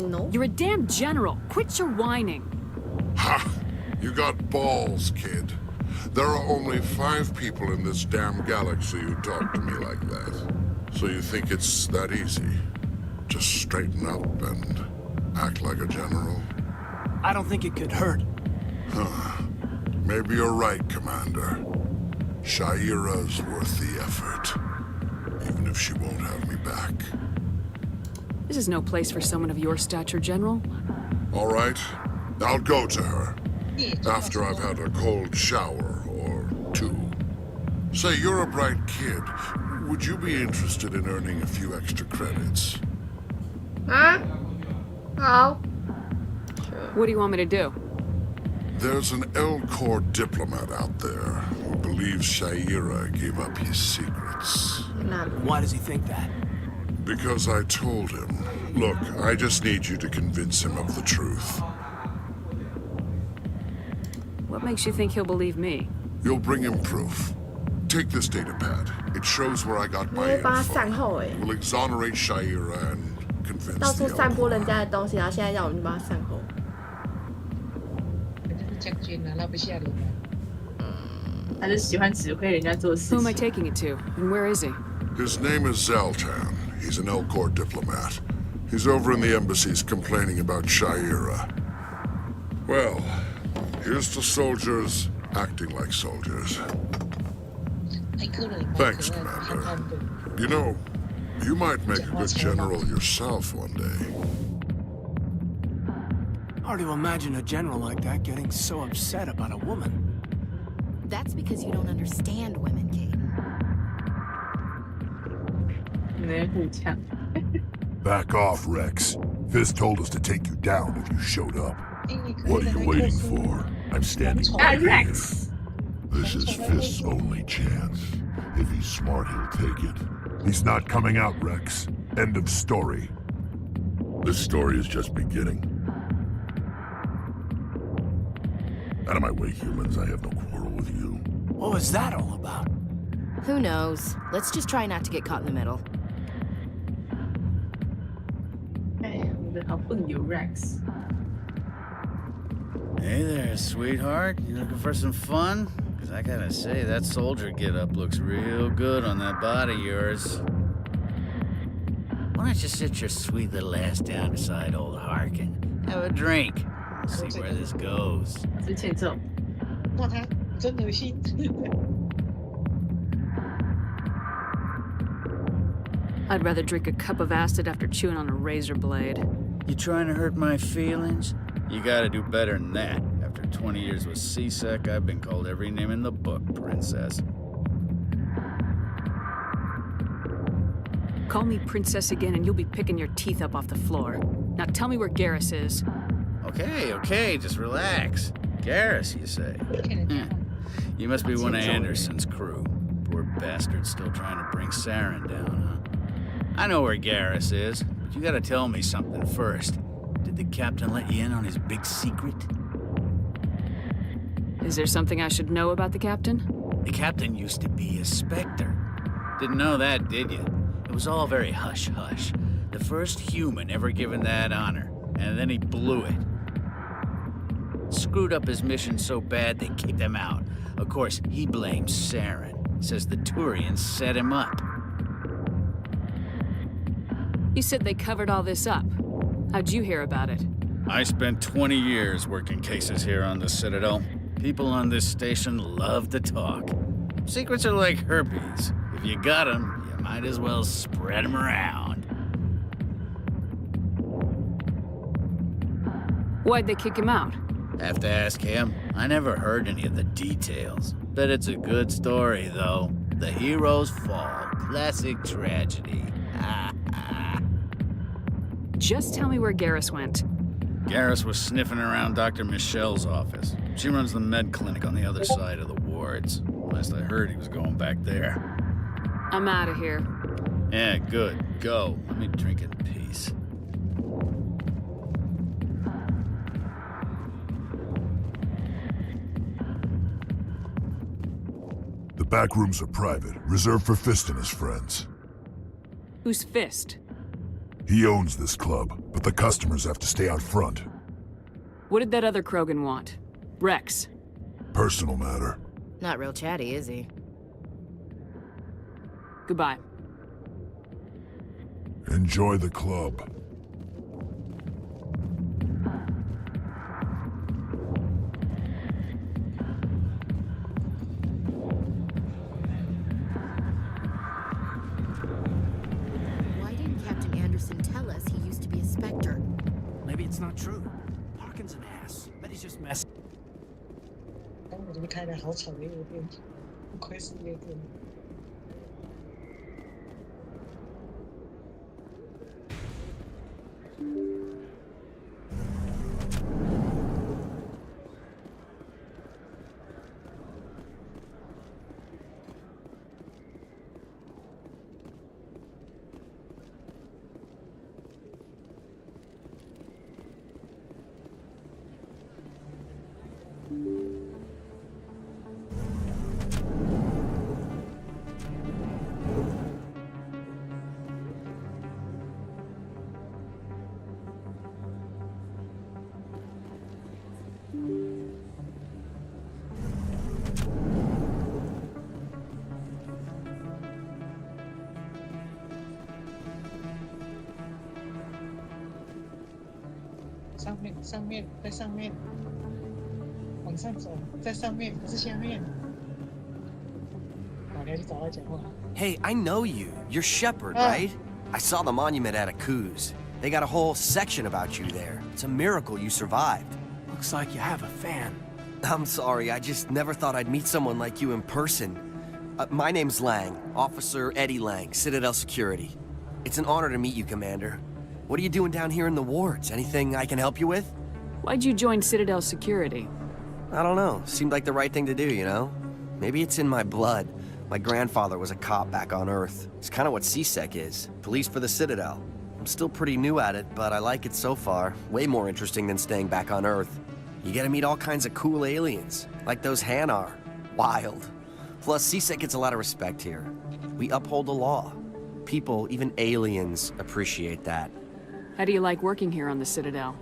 No. You're a damn general. Quit your whining. Ha! You got balls, kid. There are only 5 people in this damn galaxy who talk to me like that. So you think it's that easy? Just straighten up and act like a general? I don't think it could hurt. Huh. Maybe you're right, Commander. Shaira's worth the effort. Even if she won't have me back. This is no place for someone of your stature, General. All right. I'll go to her. After I've had a cold shower or 2. Say, you're a bright kid. Would you be interested in earning a few extra credits? Huh? How? What do you want me to do? There's an L-Corps diplomat out there who believes Shaira gave up his secrets. Why does he think that? Because I told him. Look, I just need you to convince him of the truth. What makes you think he'll believe me? You'll bring him proof. Take this data pad. It shows where I got my 你会帮他 info. 善后哎， We'll exonerate Shaira and 到 convince 处 the 散播人 L-Corps. 家的东西，然后现在要我们去帮他善后。将军啊，他不下流。他是喜欢指挥人家做事 Who am I 情。 taking it to? And where is he? His name is Zaltan. He's an L-Corps diplomat. He's over in the embassies complaining about Shaira. Well, here's to soldiers acting like soldiers. Thanks, Commander. You know, you might make a good general yourself one day. Hard to imagine a general like that getting so upset about a woman. That's because you don't understand women, Kate. 能互呛。 Back off, Rex. Fist told us to take you down if you showed up. What are you waiting for? I'm standing right here. Rex. This is Fist's only chance. If he's smart, he'll take it. He's not coming out, Rex. End of story. This story is just beginning. Out of my way, humans. I have no quarrel with you. What was that all about? Who knows? Let's just try not to get caught in the middle. 哎，我们好笨有 Rex。 Hey there, sweetheart. You looking for some fun? Because I gotta say, that soldier get-up looks real good on that body of yours. Why don't you sit your sweet little ass down beside old Harkin? Have a drink. We'll see where this goes. 之前这种，骂他真恶心。 I'd rather drink a cup of acid after chewing on a razor blade. You trying to hurt my feelings? You gotta do better than that. After 20 years with C-Sec, I've been called every name in the book, princess. Call me princess again and you'll be picking your teeth up off the floor. Now tell me where Garrus is. Okay, just relax. Garrus, you say? You must be one of Anderson's crew. Poor bastard still trying to bring Saren down, huh? I know where Garrus is, but you gotta tell me something first. Did the captain let you in on his big secret? Is there something I should know about the captain? The captain used to be a Spectre. Didn't know that, did you? It was all very hush-hush. The first human ever given that honor, and then he blew it. Screwed up his mission so bad they kicked him out. Of course, he blames Saren. Says the Turians set him up. You said they covered all this up. How'd you hear about it? I spent 20 years working cases here on the Citadel. People on this station love to talk. Secrets are like herpes. If you got them, you might as well spread them around. Why'd they kick him out? Have to ask him. I never heard any of the details. Bet it's a good story, though. The heroes fall. Classic tragedy. Just tell me where Garrus went. Garrus was sniffing around Dr. Michelle's office. She runs the med clinic on the other side of the wards. Last I heard, he was going back there. I'm out of here. Yeah, good. Go. Let me drink in peace. The back rooms are private, reserved for Fist and his friends. Who's Fist? He owns this club, but the customers have to stay out front. What did that other Krogan want? Rex. Personal matter. Not real chatty, is he? Goodbye. Enjoy the club. Why didn't Captain Anderson tell us he used to be a Spectre? Maybe it's not true. Harkin's an ass. Bet he's just messing. 当我离开了好吵的夜店，不愧是夜店。上面，在上面，往上走，在上面，不是下面。好，你要去找他讲话。Hey, I know you. You're Shepard, right? I saw the monument at Aku's. They got a whole section about you there. It's a miracle you survived. Looks like you have a fan. I'm sorry, I just never thought I'd meet someone like you in person. My name's Lang, Officer Eddie Lang, Citadel Security. It's an honor to meet you, Commander. What are you doing down here in the wards? Anything I can help you with? Why'd you join Citadel Security? I don't know. Seemed like the right thing to do, you know? Maybe it's in my blood. My grandfather was a cop back on Earth. It's kind of what CSEC is. Police for the Citadel. I'm still pretty new at it, but I like it so far. Way more interesting than staying back on Earth. You get to meet all kinds of cool aliens, like those Hanar. Wild. Plus, CSEC gets a lot of respect here. We uphold the law. People, even aliens, appreciate that. How do you like working here on the Citadel?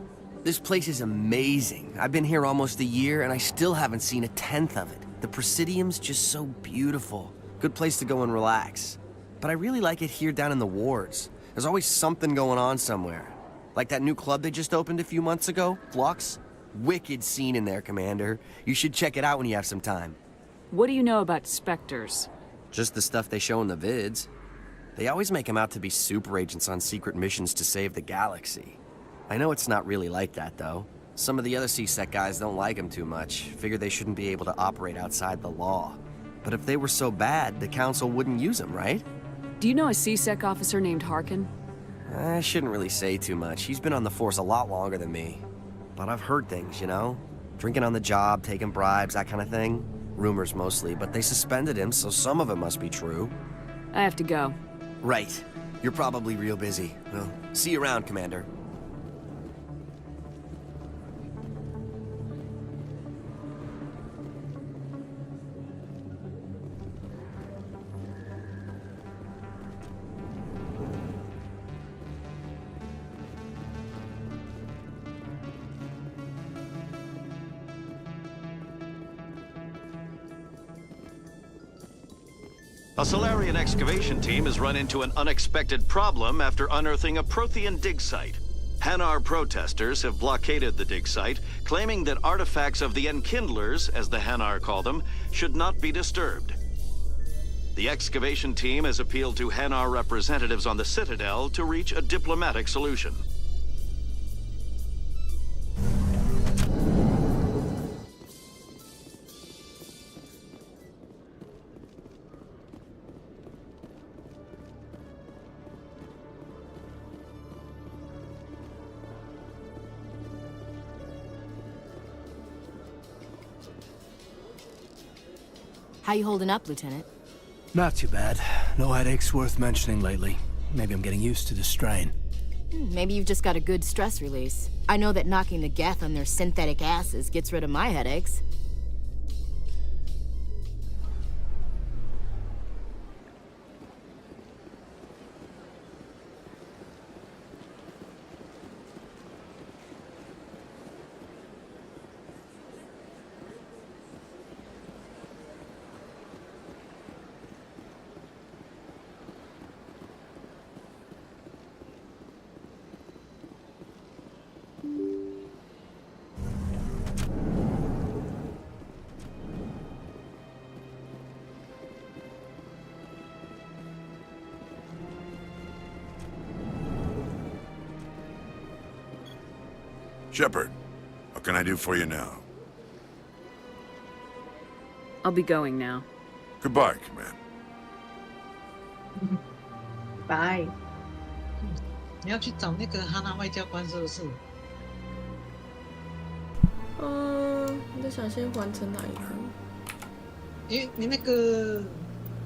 This place is amazing. I've been here almost a year, and I still haven't seen a tenth of it. The Presidium's just so beautiful. Good place to go and relax. But I really like it here down in the wards. There's always something going on somewhere. Like that new club they just opened a few months ago, Flux. Wicked scene in there, Commander. You should check it out when you have some time. What do you know about Spectres? Just the stuff they show in the vids. They always make them out to be super agents on secret missions to save the galaxy. I know it's not really like that, though. Some of the other CSEC guys don't like them too much. Figure they shouldn't be able to operate outside the law. But if they were so bad, the Council wouldn't use them, right? Do you know a CSEC officer named Harkin? I shouldn't really say too much. He's been on the force a lot longer than me. But I've heard things, you know? Drinking on the job, taking bribes, that kind of thing. Rumors mostly, but they suspended him, so some of it must be true. I have to go. Right. You're probably real busy. Well, see you around, Commander. A Solarian excavation team has run into an unexpected problem after unearthing a Prothean dig site. Hanar protesters have blockaded the dig site, claiming that artifacts of the Enkindlers, as the Hanar call them, should not be disturbed. The excavation team has appealed to Hanar representatives on the Citadel to reach a diplomatic solution. How you holding up, Lieutenant? Not too bad. No headaches worth mentioning lately. Maybe I'm getting used to the strain. Maybe you've just got a good stress release. I know that knocking the Geth on their synthetic asses gets rid of my headaches. Shepard, what can I do for you now? I'll be going now. Goodbye, Command. Bye. 你要去找那个哈娜外交官是不是？你在想先完成哪一步？因为你那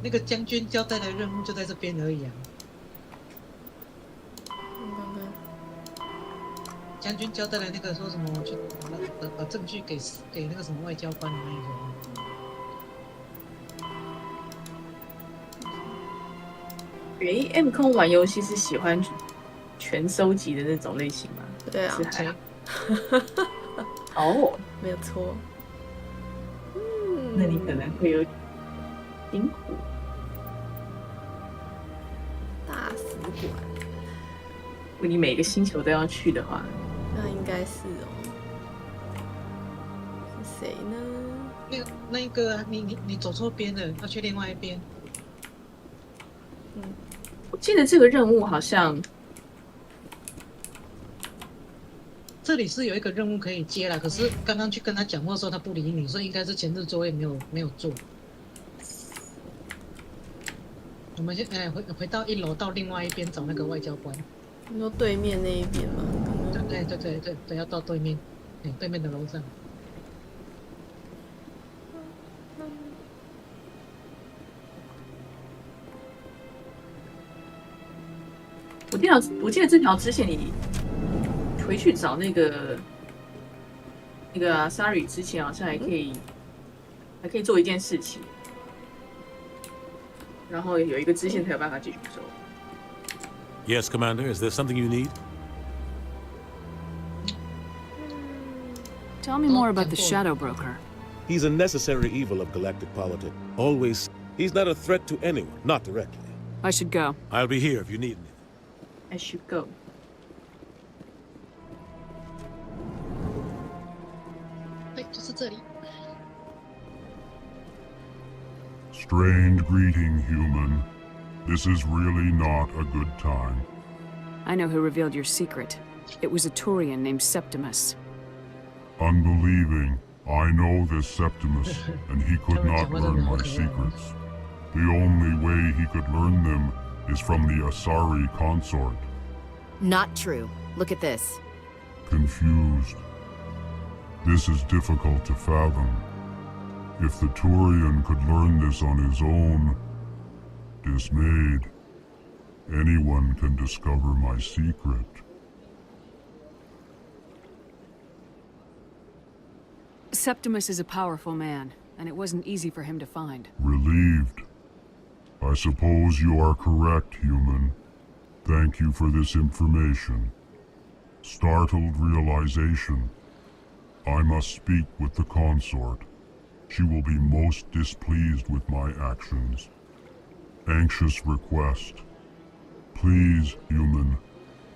个将军交代的任务就在这边而已啊。将军交代的那个说什么？去把证据给那个什么外交官的那一个。诶 ，M 空玩游戏是喜欢全收集的那种类型吗？对啊，哦，没有错。那你可能会有辛苦。大使馆，如果你每个星球都要去的话，那应该是哦。是谁呢？那一个啊，你走错边了，要去另外一边。我记得这个任务好像。这里是有一个任务可以接了，可是刚刚去跟他讲话的时候，他不理你，所以应该是前置作业没有做。我们先回到1楼，到另外一边找那个外交官。你说对面那一边吗？对，要到对面，对面的楼上。我记得这条支线你回去找那个阿萨瑞之前好像还可以做一件事情，然后有一个支线才有办法继续走。Yes, Commander. Is there something you need? Tell me more about the Shadow Broker. He's a necessary evil of galactic politics. Always. He's not a threat to anyone, not directly. I should go. I'll be here if you need me. I should go. Strange greeting, human. This is really not a good time. I know who revealed your secret. It was a Turian named Septimus. Unbelieving. I know this Septimus, and he could not learn my secrets. The only way he could learn them is from the Asari consort. Not true. Look at this. Confused. This is difficult to fathom. If the Turian could learn this on his own, dismayed, anyone can discover my secret. Septimus is a powerful man, and it wasn't easy for him to find. Relieved. I suppose you are correct, human. Thank you for this information. Startled realization. I must speak with the consort. She will be most displeased with my actions. Anxious request. Please, human,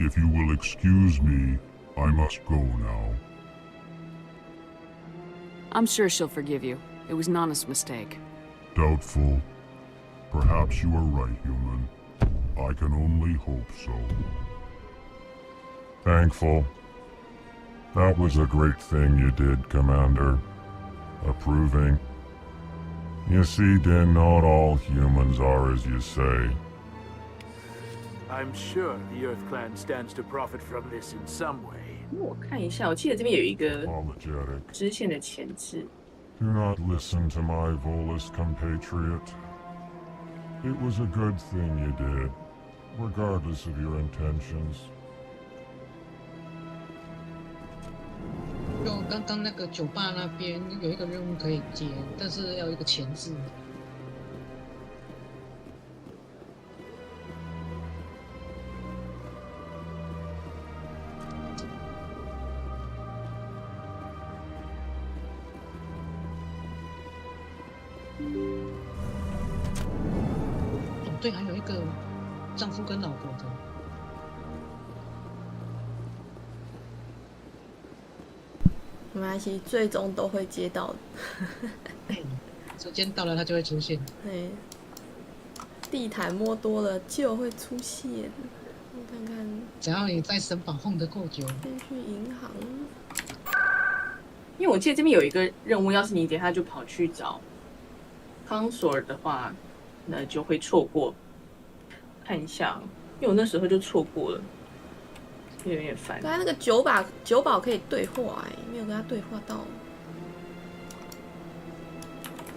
If you will excuse me, I must go now. I'm sure she'll forgive you. It was an honest mistake. Doubtful. Perhaps you are right, human. I can only hope so. Thankful. That was a great thing you did, Commander. Approving. You see, Din, not all humans are as you say. I'm sure the Earth Clan stands to profit from this in some way. 我看一下，我记得这边有一个支线的前置。Do not listen to my Volus compatriot. It was a good thing you did, regardless of your intentions. 就刚刚那个酒吧那边有一个任务可以接，但是要一个前置。哦，对，还有一个丈夫跟老婆的。没关系，最终都会接到的。时间到了，它就会出现。对，地毯摸多了就会出现。我看看，只要你在神保护的够久。先去银行。因为我记得这边有一个任务，要是你等下就跑去找康索尔的话，那就会错过。看一下，因为我那时候就错过了。有点烦。刚才那个酒保可以对话没有跟他对话到。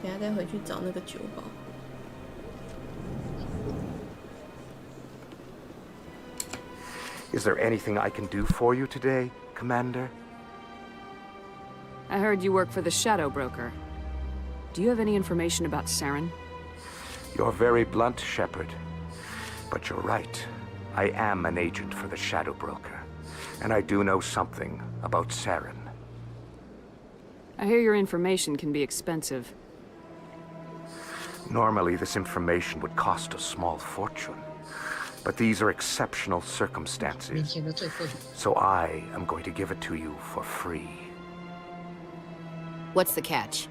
等下再回去找那个酒保。Is there anything I can do for you today, Commander? I heard you work for the Shadow Broker. Do you have any information about Saren? You're very blunt, Shepard. But you're right. I am an agent for the Shadow Broker, and I do know something about Saren. I hear your information can be expensive. Normally, this information would cost a small fortune. But these are exceptional circumstances, so I am going to give it to you for free. What's the catch?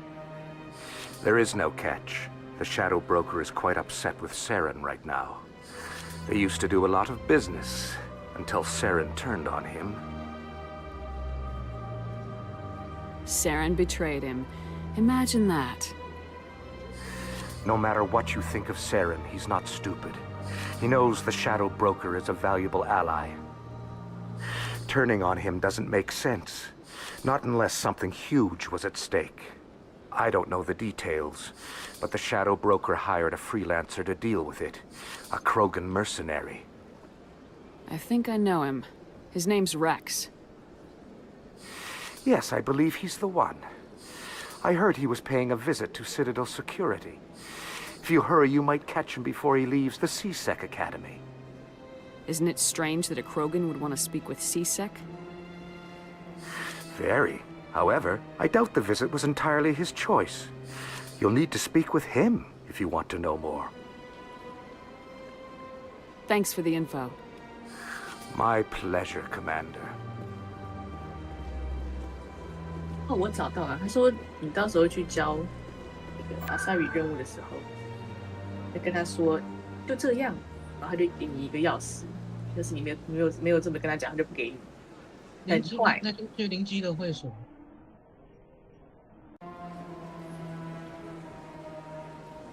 There is no catch. The Shadow Broker is quite upset with Saren right now. They used to do a lot of business, until Saren turned on him. Saren betrayed him. Imagine that. No matter what you think of Saren, he's not stupid. He knows the Shadow Broker is a valuable ally. Turning on him doesn't make sense. Not unless something huge was at stake. I don't know the details, but the Shadow Broker hired a freelancer to deal with it. A Krogan mercenary. I think I know him. His name's Rex. Yes, I believe he's the one. I heard he was paying a visit to Citadel security. If you hurry, you might catch him before he leaves the C-Sec Academy. Isn't it strange that a Krogan would want to speak with C-Sec? Very. However, I doubt the visit was entirely his choice. You'll need to speak with him if you want to know more. Thanks for the info. My pleasure, Commander. 哦，我找到了。他说你到时候去交那个阿萨里任务的时候，再跟他说就这样，然后他就给你一个钥匙。要是你没有这么跟他讲，他就不给你。很快。那就去灵机的会所。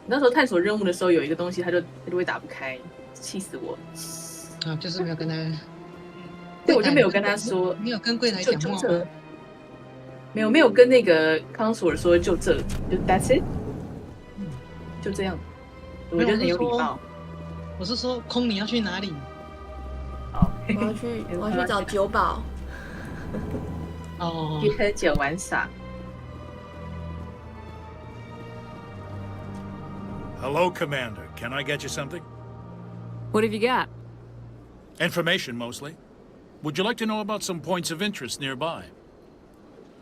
那时候探索任务的时候，有一个东西，他就会打不开，气死我！啊，就是没有跟他，对，我就没有跟他说，没有跟柜台讲话，没有跟那个康索尔说就这，就 that's it，就这样，我觉得很有礼貌。我是说，空你要去哪里？哦，我要去找酒保。哦，去喝酒玩耍。Hello, Commander. Can I get you something? What have you got? Information, mostly. Would you like to know about some points of interest nearby?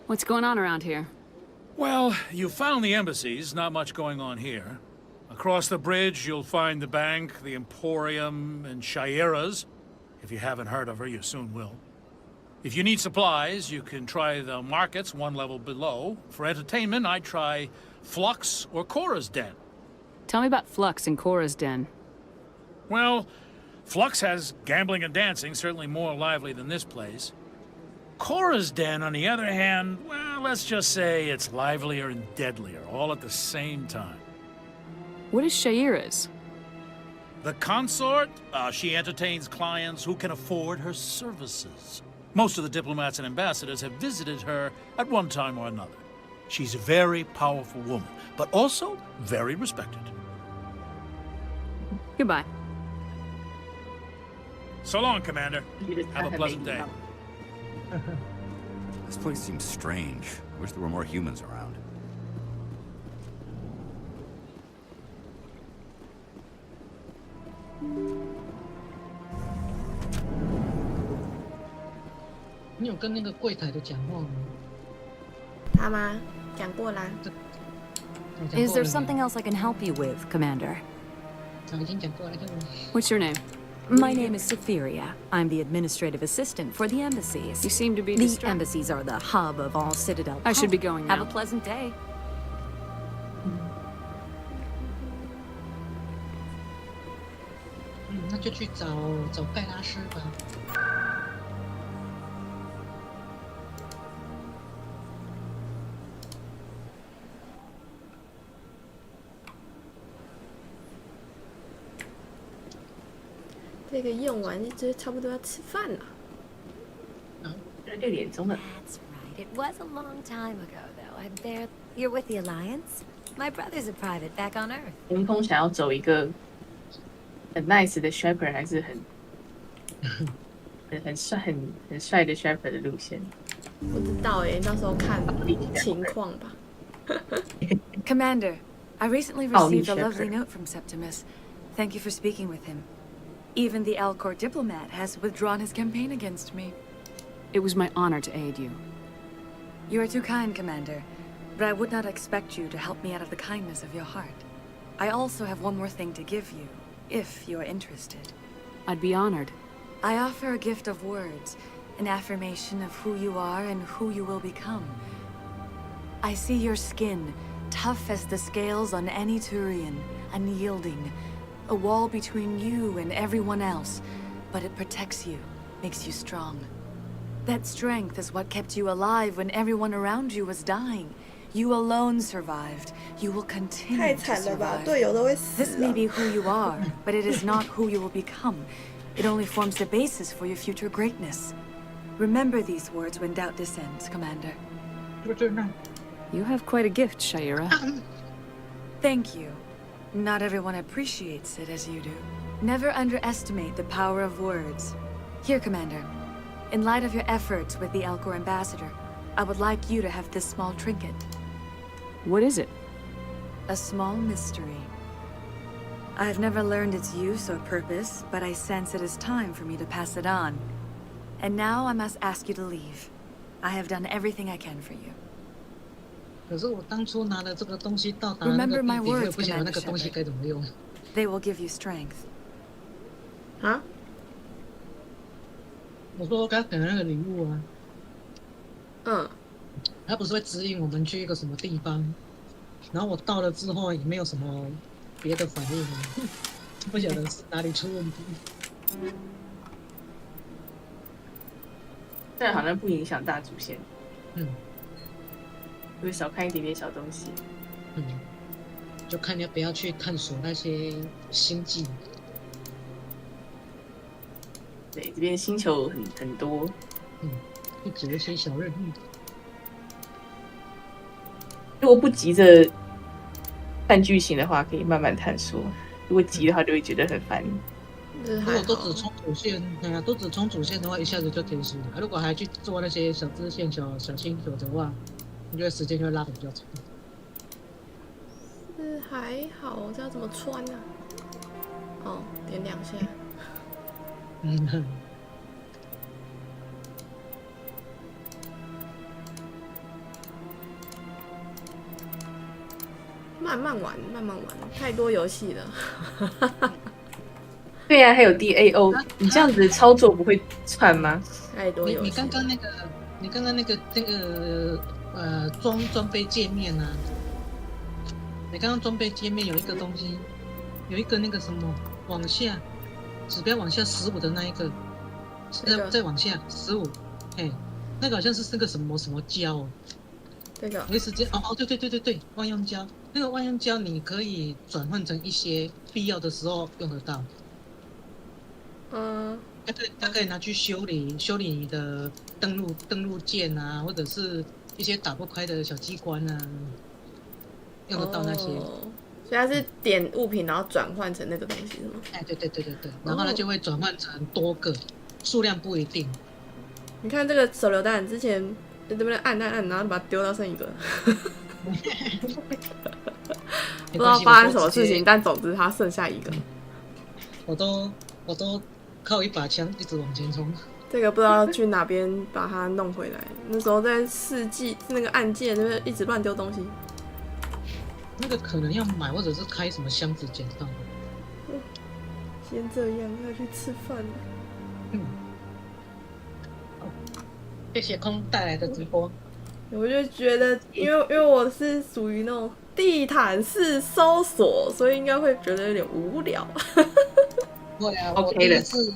What's going on around here? Well, you found the embassies. Not much going on here. Across the bridge, you'll find the bank, the Emporium, and Shayera's. If you haven't heard of her, you soon will. If you need supplies, you can try the markets one level below. For entertainment, I'd try Flux or Cora's Den. Tell me about Flux and Cora's Den. Well, Flux has gambling and dancing, certainly more lively than this place. Cora's Den, on the other hand, well, let's just say it's livelier and deadlier, all at the same time. What is Shaira's? The consort, she entertains clients who can afford her services. Most of the diplomats and ambassadors have visited her at one time or another. She's a very powerful woman, but also very respected. Goodbye. So long, Commander. Have a pleasant day. This place seems strange. Wish there were more humans around.你有跟那个柜台的讲话吗？他吗？讲过啦。Is there something else I can help you with, Commander? What's your name? My name is Safiria. I'm the administrative assistant for the embassies. You seem to be The embassies are the hub of all Citadel. I should be going now. Have a pleasant day. 那就去找盖拉斯吧。这个用完就差不多要吃饭了。6点钟了。 That's right. It was a long time ago, though. I'm there. You're with the Alliance? My brother's a private back on Earth. 云峰想要走一个很 nice 的 shepherd， 还是很帅的 shepherd 的路线？不知道哎，到时候看情况吧。Commander, I recently received a lovely note from Septimus. Thank you for speaking with him. Even the Alcor diplomat has withdrawn his campaign against me. It was my honor to aid you. You are too kind, Commander, but I would not expect you to help me out of the kindness of your heart. I also have one more thing to give you, if you are interested. I'd be honored. I offer a gift of words, an affirmation of who you are and who you will become. I see your skin, tough as the scales on any Turian, unyielding, a wall between you and everyone else, but it protects you, makes you strong. That strength is what kept you alive when everyone around you was dying. You alone survived. You will continue to survive. This may be who you are, but it is not who you will become. It only forms the basis for your future greatness. Remember these words when doubt descends, Commander. You have quite a gift, Shaira. Thank you. Not everyone appreciates it as you do. Never underestimate the power of words. Here, Commander. In light of your efforts with the Alcor ambassador, I would like you to have this small trinket. What is it? A small mystery. I have never learned its use or purpose, but I sense it is time for me to pass it on. And now I must ask you to leave. I have done everything I can for you. 可是我当初拿了这个东西到达那个地点，我也不晓得那个东西该怎么用。They will give you strength. 啊？我说我刚给那个礼物啊。嗯。他不是会指引我们去一个什么地方，然后我到了之后也没有什么别的反应，不晓得是哪里出问题。但好像不影响大主线。嗯。会少看一点点小东西。嗯。就看你要不要去探索那些星际。对，这边星球很多。嗯。去解一些小任务。如果不急着看剧情的话，可以慢慢探索；如果急的话，就会觉得很烦。如果都只冲主线，哎呀，都只冲主线的话，一下子就结束了。如果还去做那些小支线、小星球的话，你觉得时间就会拉得比较长。是还好，这要怎么穿呢？哦，点2下。嗯。慢慢玩，太多游戏了。对呀、还有 DAO，你这样子操作不会串吗？太多游戏。你刚刚那个装备界面啊，你刚刚装备界面有一个东西，有一个那个什么往下，指标往下15的那一个，再往下15，哎，那个好像是那个什么什么胶。这个没时间哦，对，万用胶，那个万用胶你可以转换成一些必要的时候用得到。它可以拿去修理你的登录键啊，或者是一些打不开的小机关啊，用得到那些。所以它是点物品，然后转换成那个东西是吗？哎，对，然后它就会转换成多个，数量不一定。你看这个手榴弹，之前在这边按，然后把它丢到剩一个，不知道发生什么事情，但总之它剩下一个。我都靠一把枪一直往前冲。这个不知道去哪边把它弄回来。那时候在世纪那个按键那边一直乱丢东西。那个可能要买，或者是开什么箱子捡到。先这样，要去吃饭了。谢谢空带来的直播。我就觉得，因为我是属于那种地毯式搜索，所以应该会觉得有点无聊。对啊，我第一次